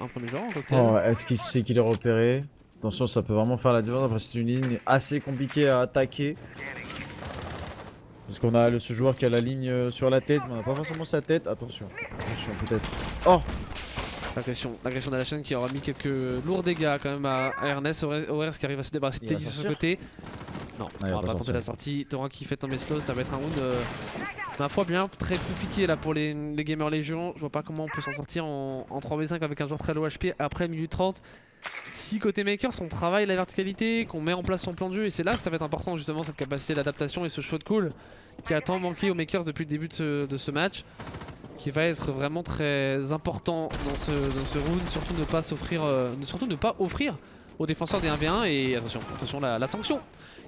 premier joueur en cocktail. Oh, est-ce qu'il sait qu'il est repéré? Attention, ça peut vraiment faire la différence. Après, c'est une ligne assez compliquée à attaquer. Parce qu'on a ce joueur qui a la ligne sur la tête, mais on n'a pas forcément sa tête. Attention, peut-être. Oh! L'agression d'Alashan qui aura mis quelques lourds dégâts quand même à Ernest. Owers qui arrive à se débarrasser de Teddy sur ce côté. Non, on va pas tenter la sortie. Torok qui fait tomber Slow, ça va être un round ma foi bien très compliqué là pour les Gamer Legion. Je vois pas comment on peut s'en sortir en 3v5 avec un joueur très low HP après minute 30. Si côté Makers on travaille la verticalité, qu'on met en place son plan de jeu, et c'est là que ça va être important justement cette capacité d'adaptation et ce shot call qui a tant manqué aux Makers depuis le début de ce match, qui va être vraiment très important dans ce round, surtout ne pas offrir aux défenseurs des 1v1. Et attention la sanction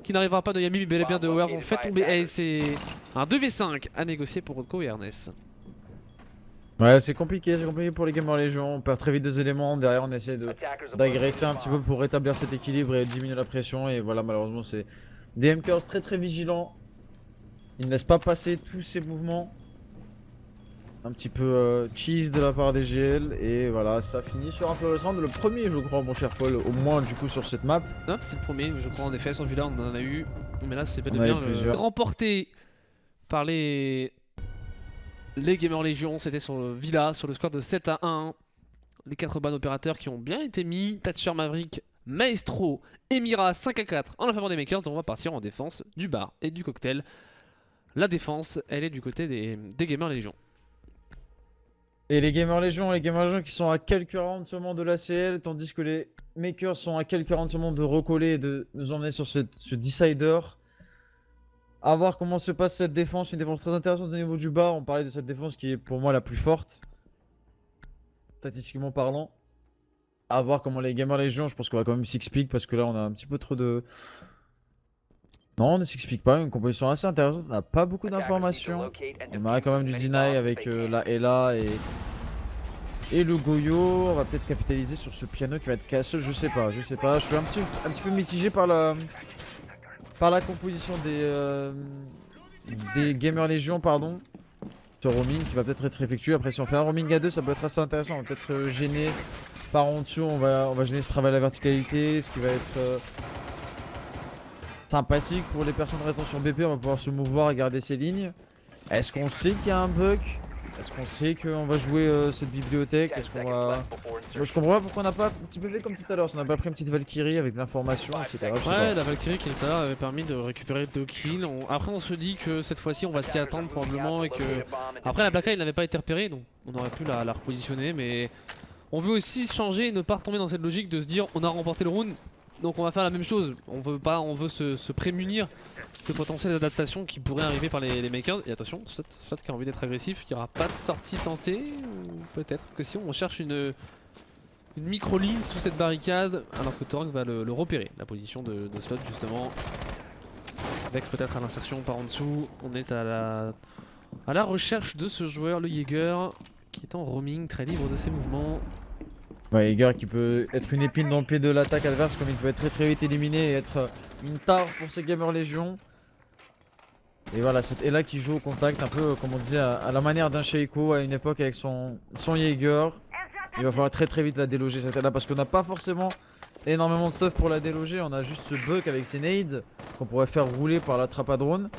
qui n'arrivera pas de Yami mais bel et bien de Owers. On fait tomber Ace et un 2v5 à négocier pour Roadco et Ernest. Ouais, c'est compliqué pour les Gamer Légion. On perd très vite 2 éléments. Derrière, on essaie d'agresser un petit peu pour rétablir cet équilibre et diminuer la pression. Et voilà, malheureusement, c'est des MKers très vigilants. Ils ne laissent pas passer tous ces mouvements. Un petit peu cheese de la part des GL. Et voilà, ça finit sur un fluorescent. Le premier, je crois, mon cher Paul, au moins du coup sur cette map. Non, c'est le premier, je crois, en effet. Sur celui-là, on en a eu. Mais là, c'est pas de On a eu bien plusieurs. remporté par les Gamer Légion. C'était sur le Villa, sur le score de 7-1. Les 4 ban opérateurs qui ont bien été mis. Thatcher Maverick, Maestro et Mira 5-4 en la faveur des makers. Donc on va partir en défense du bar et du cocktail. La défense, elle est du côté des Gamer Légion. Et les Gamer Légion qui sont à quelques rounds seulement de l'ACL, tandis que les Makers sont à quelques rounds seulement de recoller et de nous emmener sur ce decider. A voir comment se passe cette défense, une défense très intéressante au niveau du bas. On parlait de cette défense qui est pour moi la plus forte, statistiquement parlant. A voir comment les Gamer Légion, je pense qu'on va quand même six-pick parce que là on a un petit peu trop de... Non, on ne s'explique pas, une composition assez intéressante, on n'a pas beaucoup d'informations. On a quand même du deny avec la Ella et le Goyo. On va peut-être capitaliser sur ce piano qui va être cassé, je sais pas. Je suis un petit peu mitigé par la composition des Gamer Légion, pardon. Ce roaming qui va peut-être être effectué. Après, si on fait un roaming à 2, ça peut être assez intéressant. On va peut-être gêner par en dessous, on va gêner ce travail à la verticalité, ce qui va être... sympathique pour les personnes restant sur BP. On va pouvoir se mouvoir et garder ses lignes. Est-ce qu'on sait qu'il y a un bug? Est-ce qu'on sait qu'on va jouer cette bibliothèque? Est-ce qu'on va... Moi, je comprends pas pourquoi on n'a pas un petit peu fait comme tout à l'heure. Si on n'a pas pris une petite Valkyrie avec de l'information, etc. Ouais, la Valkyrie qui tout à l'heure avait permis de récupérer 2 kills. Après, on se dit que cette fois-ci, on va s'y attendre probablement. Et que... Après, la Black Eye n'avait pas été repérée, donc on aurait pu la repositionner. Mais on veut aussi changer et ne pas retomber dans cette logique de se dire on a remporté le round. Donc on va faire la même chose, on veut se prémunir de potentielles adaptations qui pourraient arriver par les makers. Et attention, Slot qui a envie d'être agressif, il n'y aura pas de sortie tentée, ou peut-être que si on cherche une micro-ligne sous cette barricade, alors que Torque va le repérer, la position de Slot justement. Vex peut-être à l'insertion par en dessous, on est à la recherche de ce joueur, le Jäger, qui est en roaming, très libre de ses mouvements. Ouais, Jäger qui peut être une épine dans le pied de l'attaque adverse, comme il peut être très vite éliminé et être une tare pour ces Gamer Légion. Et voilà, c'est Ella qui joue au contact, un peu comme on disait à la manière d'un Sheiko à une époque avec son Jäger. Il va falloir très vite la déloger cette Ella parce qu'on n'a pas forcément énormément de stuff pour la déloger. On a juste ce bug avec ses nades qu'on pourrait faire rouler par la trappe à drone.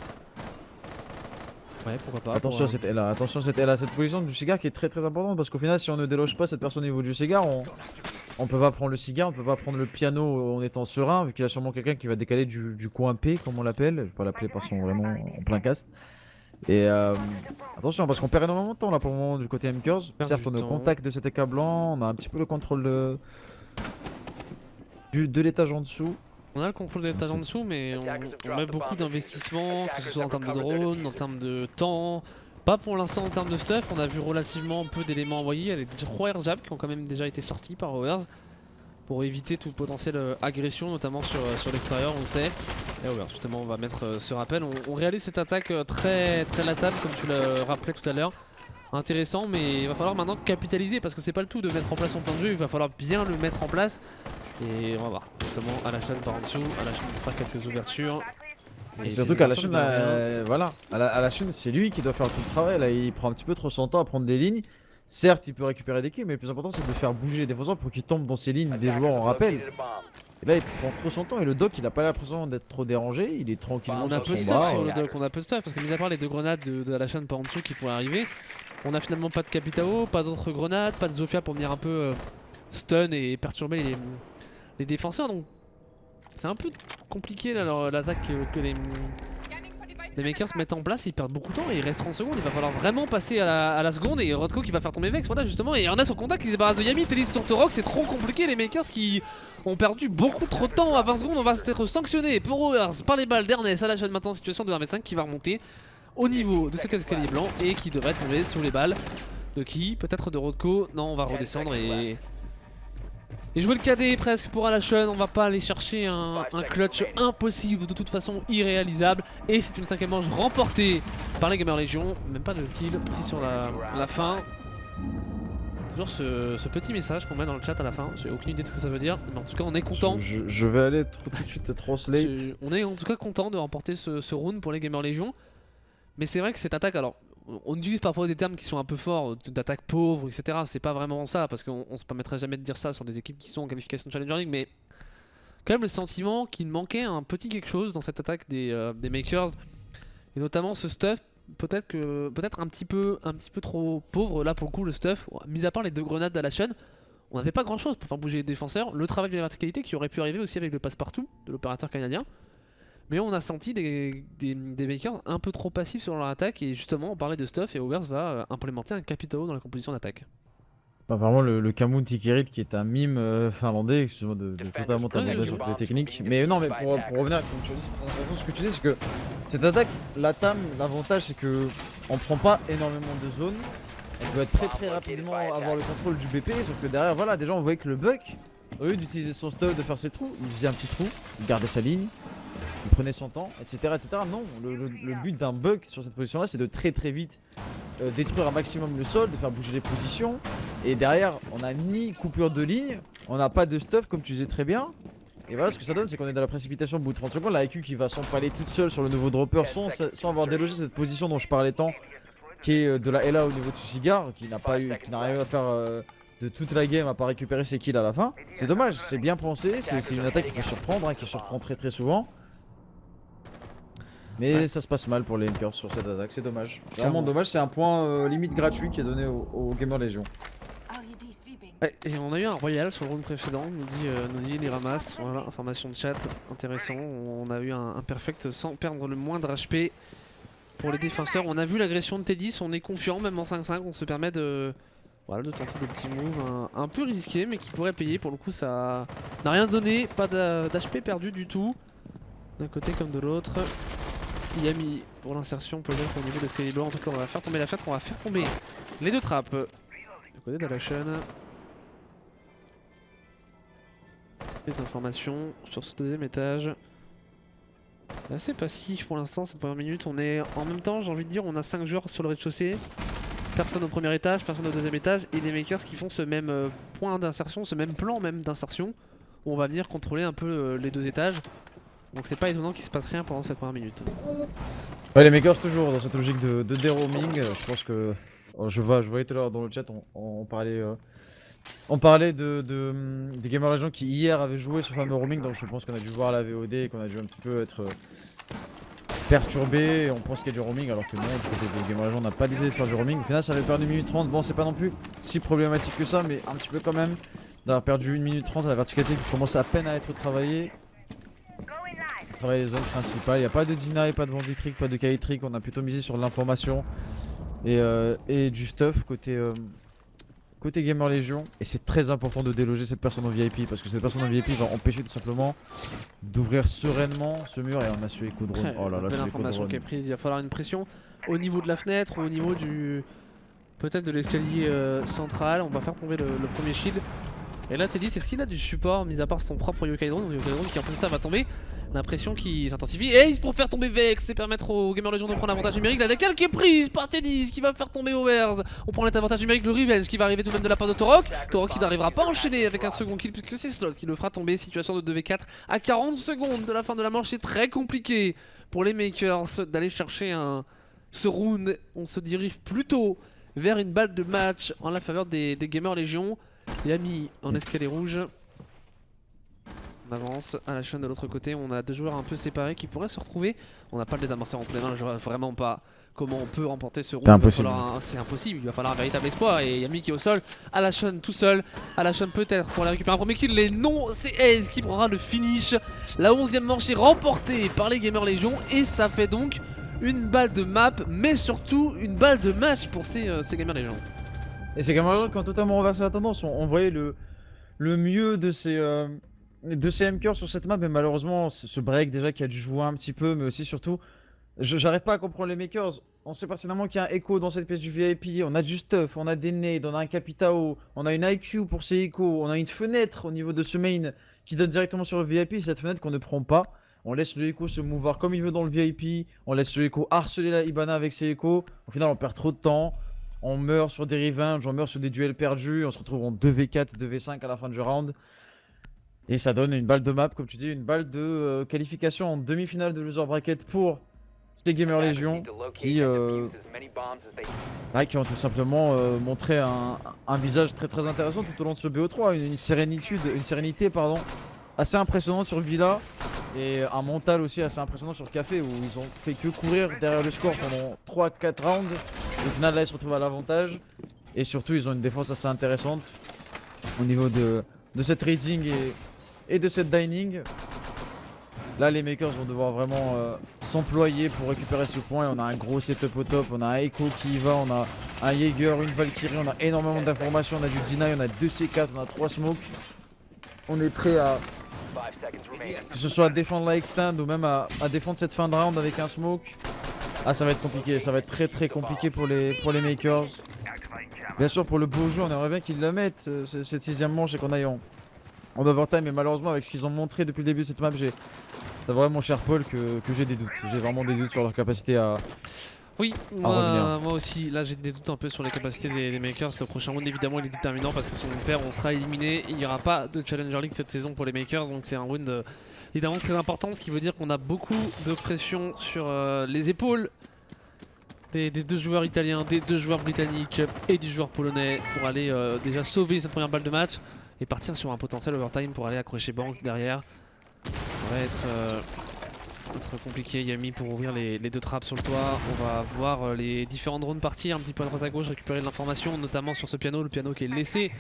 Ouais, pourquoi pas. Attention à cette Ella, cette position du cigare qui est très importante parce qu'au final, si on ne déloge pas cette personne au niveau du cigare, on peut pas prendre le cigare, on peut pas prendre le piano en étant serein, vu qu'il y a sûrement quelqu'un qui va décaler du coin P, comme on l'appelle. Je vais pas l'appeler par son vrai nom en plein cast. Et attention, parce qu'on perd énormément de temps là pour le moment du côté MKers. Certes, on est au contact de cet écart blanc, on a un petit peu le contrôle de l'étage en dessous. On a le contrôle des étages en dessous, mais on met beaucoup d'investissements, que ce soit en termes de drone, en termes de temps. Pas pour l'instant en termes de stuff, on a vu relativement peu d'éléments envoyés. Il y a les 3 air jabs qui ont quand même déjà été sortis par Owers pour éviter toute potentielle agression, notamment sur l'extérieur, on le sait. Et Owers, justement, on va mettre ce rappel. On réalise cette attaque très latable, comme tu l'as rappelé tout à l'heure. Intéressant, mais il va falloir maintenant capitaliser parce que c'est pas le tout de mettre en place son plan de jeu, il va falloir bien le mettre en place. Et on va voir, justement, à la chaîne par en dessous, à la chaîne pour faire quelques ouvertures. Et surtout qu'à la chaîne, voilà, à la chaîne, c'est lui qui doit faire tout le travail. Là, il prend un petit peu trop son temps à prendre des lignes. Certes, il peut récupérer des kills, mais le plus important, c'est de faire bouger les défenseurs pour qu'ils tombent dans ces lignes des joueurs en rappel. Et là, il prend trop son temps et le doc, il a pas l'impression d'être trop dérangé. Il est tranquillement sur son bar. Sur le doc, on a peu de stuff parce que, mis à part les 2 grenades de la chaîne par en dessous qui pourraient arriver, on a finalement pas de Capitao, pas d'autres grenades, pas de Zofia pour venir un peu stun et perturber les défenseurs. Donc c'est un peu compliqué là l'attaque que les makers mettent en place. Ils perdent beaucoup de temps et il reste 30 secondes. Il va falloir vraiment passer à la seconde. Et Rodko qui va faire tomber Vex, voilà justement. Et on a son contact qui se débarrasse de Yami. Teddy sur Torok, c'est trop compliqué. Les makers qui ont perdu beaucoup trop de temps. À 20 secondes, on va être sanctionné pour Owers par les balles d'Ernest à la chaîne maintenant. Situation de 1v5 qui va remonter au niveau de cet escalier blanc et qui devrait tomber sous les balles de qui? Peut-être de Rodko. Non, on va redescendre et jouer le KD presque pour Alashon. On va pas aller chercher un clutch impossible, de toute façon irréalisable. Et c'est une 5ème manche remportée par les Gamer Légion. Même pas de kill pris sur la fin. Toujours ce petit message qu'on met dans le chat à la fin, j'ai aucune idée de ce que ça veut dire, mais en tout cas on est content. Je vais aller tout de suite translate. On est en tout cas content de remporter ce round pour les Gamer Légion. Mais c'est vrai que cette attaque, alors on utilise parfois des termes qui sont un peu forts, d'attaque pauvre, etc. C'est pas vraiment ça, parce qu'on se permettrait jamais de dire ça sur des équipes qui sont en qualification de Challenger League, mais quand même le sentiment qu'il manquait un petit quelque chose dans cette attaque des Makers, et notamment ce stuff. Peut-être un petit peu trop pauvre là pour le coup le stuff, mis à part les 2 grenades d'Alation, on n'avait pas grand chose pour faire bouger les défenseurs, le travail de la verticalité qui aurait pu arriver aussi avec le passe-partout de l'opérateur canadien, mais on a senti des makers un peu trop passifs sur leur attaque et justement on parlait de stuff et Owers va implémenter un Capitao dans la composition d'attaque. Apparemment le Kamun Tikirit qui est un mime finlandais, excuse-moi de totalement t'aborder sur les techniques. Mais non mais pour revenir, comme tu as dit, c'est très important ce que tu dis, c'est que cette attaque, la TAM, l'avantage c'est que on prend pas énormément de zones. Elle peut être très rapidement avoir le contrôle du BP, sauf que derrière voilà, déjà on voyait que le Buck, au lieu d'utiliser son stuff, de faire ses trous, il faisait un petit trou, il gardait sa ligne, il prenait son temps, etc. Non, le but d'un Buck sur cette position là c'est de très vite détruire un maximum le sol, de faire bouger les positions. Et derrière, on n'a ni coupure de ligne, on n'a pas de stuff comme tu disais très bien. Et voilà, ce que ça donne, c'est qu'on est dans la précipitation au bout de 30 secondes. La IQ qui va s'empaler toute seule sur le nouveau dropper sans avoir délogé cette position dont je parlais tant, qui est de la LA au niveau de Susigar, qui n'a rien à faire de toute la game à part récupérer ses kills à la fin. C'est dommage, c'est bien pensé, c'est une attaque qui peut surprendre, hein, qui surprend très souvent. Mais ça se passe mal pour les Lakers sur cette attaque, c'est dommage. C'est vraiment dommage, c'est un point limite gratuit qui est donné au Gamer Légion. Ouais, et on a eu un royal sur le round précédent, nous dit les ramasses, voilà, information de chat, intéressant. On a eu un perfect sans perdre le moindre HP pour les défenseurs. On a vu l'agression de T10, on est confiant, même en 5-5, on se permet de tenter des petits moves un peu risqués, mais qui pourraient payer. Pour le coup, ça n'a rien donné, pas d'HP perdu du tout, d'un côté comme de l'autre. Yami pour l'insertion peut-être au niveau de Excalibur. En tout cas on va faire tomber la fenêtre, on va faire tomber les 2 trappes du côté d'Alation. Les informations sur ce 2e étage. Assez passif pour l'instant cette première minute. On est en même temps, j'ai envie de dire, on a 5 joueurs sur le rez-de-chaussée. Personne au premier étage, personne au 2e étage. Et les makers qui font ce même point d'insertion, ce même plan même d'insertion. Où on va venir contrôler un peu les 2 étages. Donc c'est pas étonnant qu'il se passe rien pendant cette première minute. Ouais, les makers toujours dans cette logique de déroaming. Je pense que je voyais tout à l'heure dans le chat, on parlait des Gamer Légion qui hier avaient joué ce fameux roaming, donc je pense qu'on a dû voir la VOD et qu'on a dû un petit peu être perturbé. On pense qu'il y a du roaming alors que non, du côté de Gamer Légion on n'a pas décidé de faire du roaming. Au final ça avait perdu 1 minute 30, bon c'est pas non plus si problématique que ça, mais un petit peu quand même d'avoir perdu 1 minute 30 à la verticalité qui commence à peine à être travaillée. Travailler les zones principales, il n'y a pas de deny, pas de bandit trick, pas de carry trick, on a plutôt misé sur de l'information et du stuff côté Gamer Légion. Et c'est très important de déloger cette personne en VIP parce que cette personne en VIP va empêcher tout simplement d'ouvrir sereinement ce mur. Et on a su écho drone. Oh là là, belle information qui est prise, il va falloir une pression au niveau de la fenêtre ou au niveau du peut-être de l'escalier central. On va faire tomber le premier shield. Et là Teddy, c'est ce qu'il a du support, mis à part son propre Yokai Drone. Yokai Drone qui en plus ça va tomber. L'impression qu'il s'intensifie. Et pour faire tomber Vex et permettre aux Gamer Légion de prendre l'avantage numérique. La décale qui est prise par Teddy qui va faire tomber Owers. On prend l'avantage numérique, le Revenge qui va arriver tout de même de la part de Torok. Torok qui n'arrivera pas à enchaîner avec un second kill puisque c'est Sloth qui le fera tomber. Situation de 2v4 à 40 secondes de la fin de la manche. C'est très compliqué pour les Makers d'aller chercher ce round. On se dirige plutôt vers une balle de match en la faveur des Gamer Légion. Yami en escalier rouge. On avance à la chaîne de l'autre côté. On a 2 joueurs un peu séparés qui pourraient se retrouver. On n'a pas le désamorceur entre les mains. Je vois vraiment pas comment on peut remporter ce round. C'est impossible. Il va falloir un véritable espoir. Et Yami qui est au sol. À la chaîne tout seul. À la chaîne peut-être pour aller récupérer un premier kill. Les non, c'est Ace qui prendra le finish. La 11e manche est remportée par les Gamer Légion. Et ça fait donc une balle de map. Mais surtout une balle de match pour ces Gamer Légion. Et ces Gamer Légion qui ont totalement renversé la tendance. On voyait le mieux de ces MKers sur cette map, mais malheureusement ce break déjà qui a dû jouer un petit peu, mais aussi surtout j'arrive pas à comprendre les Makers. On sait pertinemment qu'il y a un Echo dans cette pièce du VIP, on a du stuff, on a des nades, on a un Capitao, on a une IQ pour ces Echo, on a une fenêtre au niveau de ce main qui donne directement sur le VIP, cette fenêtre qu'on ne prend pas. On laisse le Echo se mouvoir comme il veut dans le VIP, on laisse le Echo harceler la Hibana avec ses Echo, au final on perd trop de temps. on meurt sur des revanches, on meurt sur des duels perdus, on se retrouve en 2v4, 2v5 à la fin du round. Et ça donne une balle de map, comme tu dis, une balle de qualification en demi-finale de loser bracket pour ces Gamer Legion qui ont tout simplement montré un visage très intéressant tout au long de ce BO3, une sérénité pardon, assez impressionnante sur Villa et un mental aussi assez impressionnant sur Café où ils ont fait que courir derrière le score pendant 3-4 rounds. Au final là ils se retrouvent à l'avantage et surtout ils ont une défense assez intéressante au niveau de cette rating et de cette dining. Là les makers vont devoir vraiment s'employer pour récupérer ce point. On a un gros setup au top, on a un Echo qui y va, on a un Jaeger, une Valkyrie, on a énormément d'informations, on a du Deny, on a 2 C4, on a 3 smokes. On est prêt à que ce soit à défendre la extend ou même à défendre cette fin de round avec un smoke. Ah ça va être compliqué, ça va être très compliqué pour les makers. Bien sûr pour le beau jeu on aimerait bien qu'ils la mettent cette 6ème manche et qu'on aille en overtime, mais malheureusement avec ce qu'ils ont montré depuis le début de cette map, c'est vrai mon cher Paul que j'ai des doutes. J'ai vraiment des doutes sur leur capacité à Oui, revenir. moi aussi, là j'ai des doutes un peu sur les capacités des makers. Le prochain round évidemment il est déterminant parce que si on perd on sera éliminé. Il n'y aura pas de Challenger League cette saison pour les makers, donc c'est un round évidemment très important, ce qui veut dire qu'on a beaucoup de pression sur les épaules des 2 joueurs italiens, des 2 joueurs britanniques et du joueur polonais pour aller déjà sauver cette première balle de match et partir sur un potentiel overtime pour aller accrocher Bank derrière. Ça va être compliqué. Yami pour ouvrir les 2 trappes sur le toit. On va voir les différents drones partir un petit peu à droite à gauche, récupérer de l'information, notamment sur ce piano, le piano qui est laissé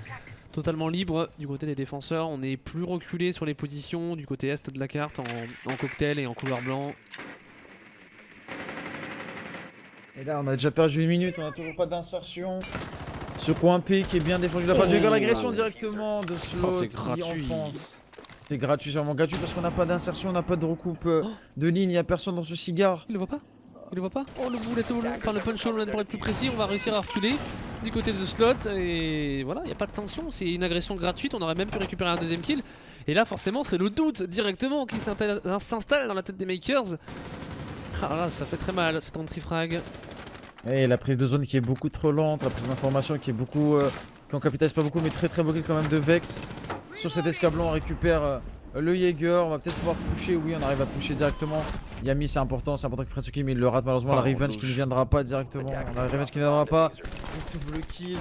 totalement libre du côté des défenseurs. On est plus reculé sur les positions du côté est de la carte en cocktail et en couloir blanc. Et là on a déjà perdu 1 minute, on a toujours pas d'insertion. Ce coin P qui est bien défendu de la part du l'agression directement de Slot. C'est gratuit. C'est gratuit, c'est vraiment gratuit parce qu'on n'a pas d'insertion, on n'a pas de recoupe de ligne, il n'y a personne dans ce cigare. Il le voit pas? Il le voit pas? Oh le bullet enfin le punch hole pour être plus précis, on va réussir à reculer du côté de Slot et voilà, il n'y a pas de tension, c'est une agression gratuite, on aurait même pu récupérer un 2ème kill. Et là forcément c'est le doute directement qui s'installe dans la tête des makers. Ah là ça fait très mal cette entry frag. Et la prise de zone qui est beaucoup trop lente, la prise d'information qui est beaucoup... qui en capitalise pas beaucoup mais très beau kill quand même de Vex. Sur cet escablon on récupère le Jaeger, on va peut-être pouvoir pusher, oui on arrive à pusher directement. Yami c'est important qu'il prenne ce kill mais il le rate malheureusement, la revenge qui ne viendra pas directement. La revenge qui ne viendra pas, le double kill,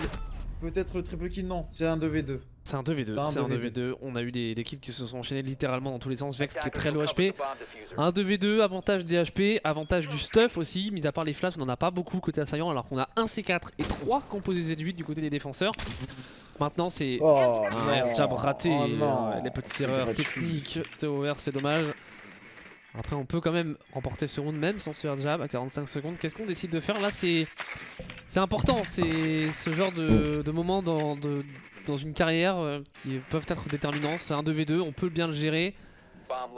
peut-être le triple kill, non, c'est un 2v2. C'est un 2v2, c'est un 2v2, on a eu des kills qui se sont enchaînés littéralement dans tous les sens, Vex qui est très low HP. Un 2v2, avantage des HP, avantage du stuff aussi, mis à part les flashs on n'en a pas beaucoup côté assaillant alors qu'on a un C4 et 3 composés Z8 du côté des défenseurs. Maintenant c'est un air jab raté, les petites erreurs techniques, TOR c'est dommage. Après on peut quand même remporter ce round même sans se faire jab à 45 secondes. Qu'est-ce qu'on décide de faire là? C'est important, c'est ce genre de moment dans une carrière qui peuvent être déterminants. C'est un 2v2, on peut bien le gérer.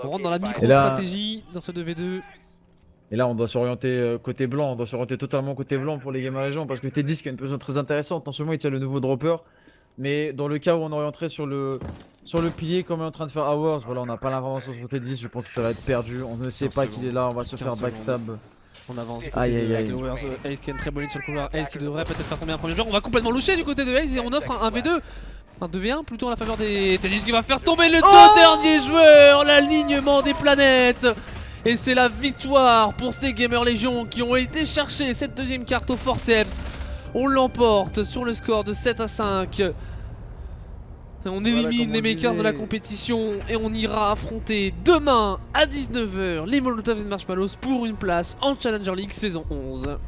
On rentre dans la micro-stratégie dans ce 2v2. Et là on doit s'orienter côté blanc, on doit s'orienter totalement côté blanc pour les Gamer Legion parce que T10 qui a une position très intéressante, non seulement il tient le nouveau dropper, mais dans le cas où on orienterait sur le pilier comme on est en train de faire Hours, voilà on n'a pas l'information sur T10, je pense que ça va être perdu, on ne sait pas qu'il est là, on va se faire backstab. On avance du côté de Hours, Ace qui a une très bonne ligne sur le couloir, Ace qui devrait peut-être faire tomber un premier joueur, on va complètement loucher du côté de Ace et on offre un V2. Un 2v1 plutôt en la faveur des T10 qui va faire tomber les 2 derniers joueurs, l'alignement des planètes. Et c'est la victoire pour ces Gamer Legion qui ont été chercher cette 2ème carte au forceps. On l'emporte sur le score de 7-5. On élimine les makers de la compétition et on ira affronter demain à 19 h les Molotovs et Marshmallows pour une place en Challenger League saison 11.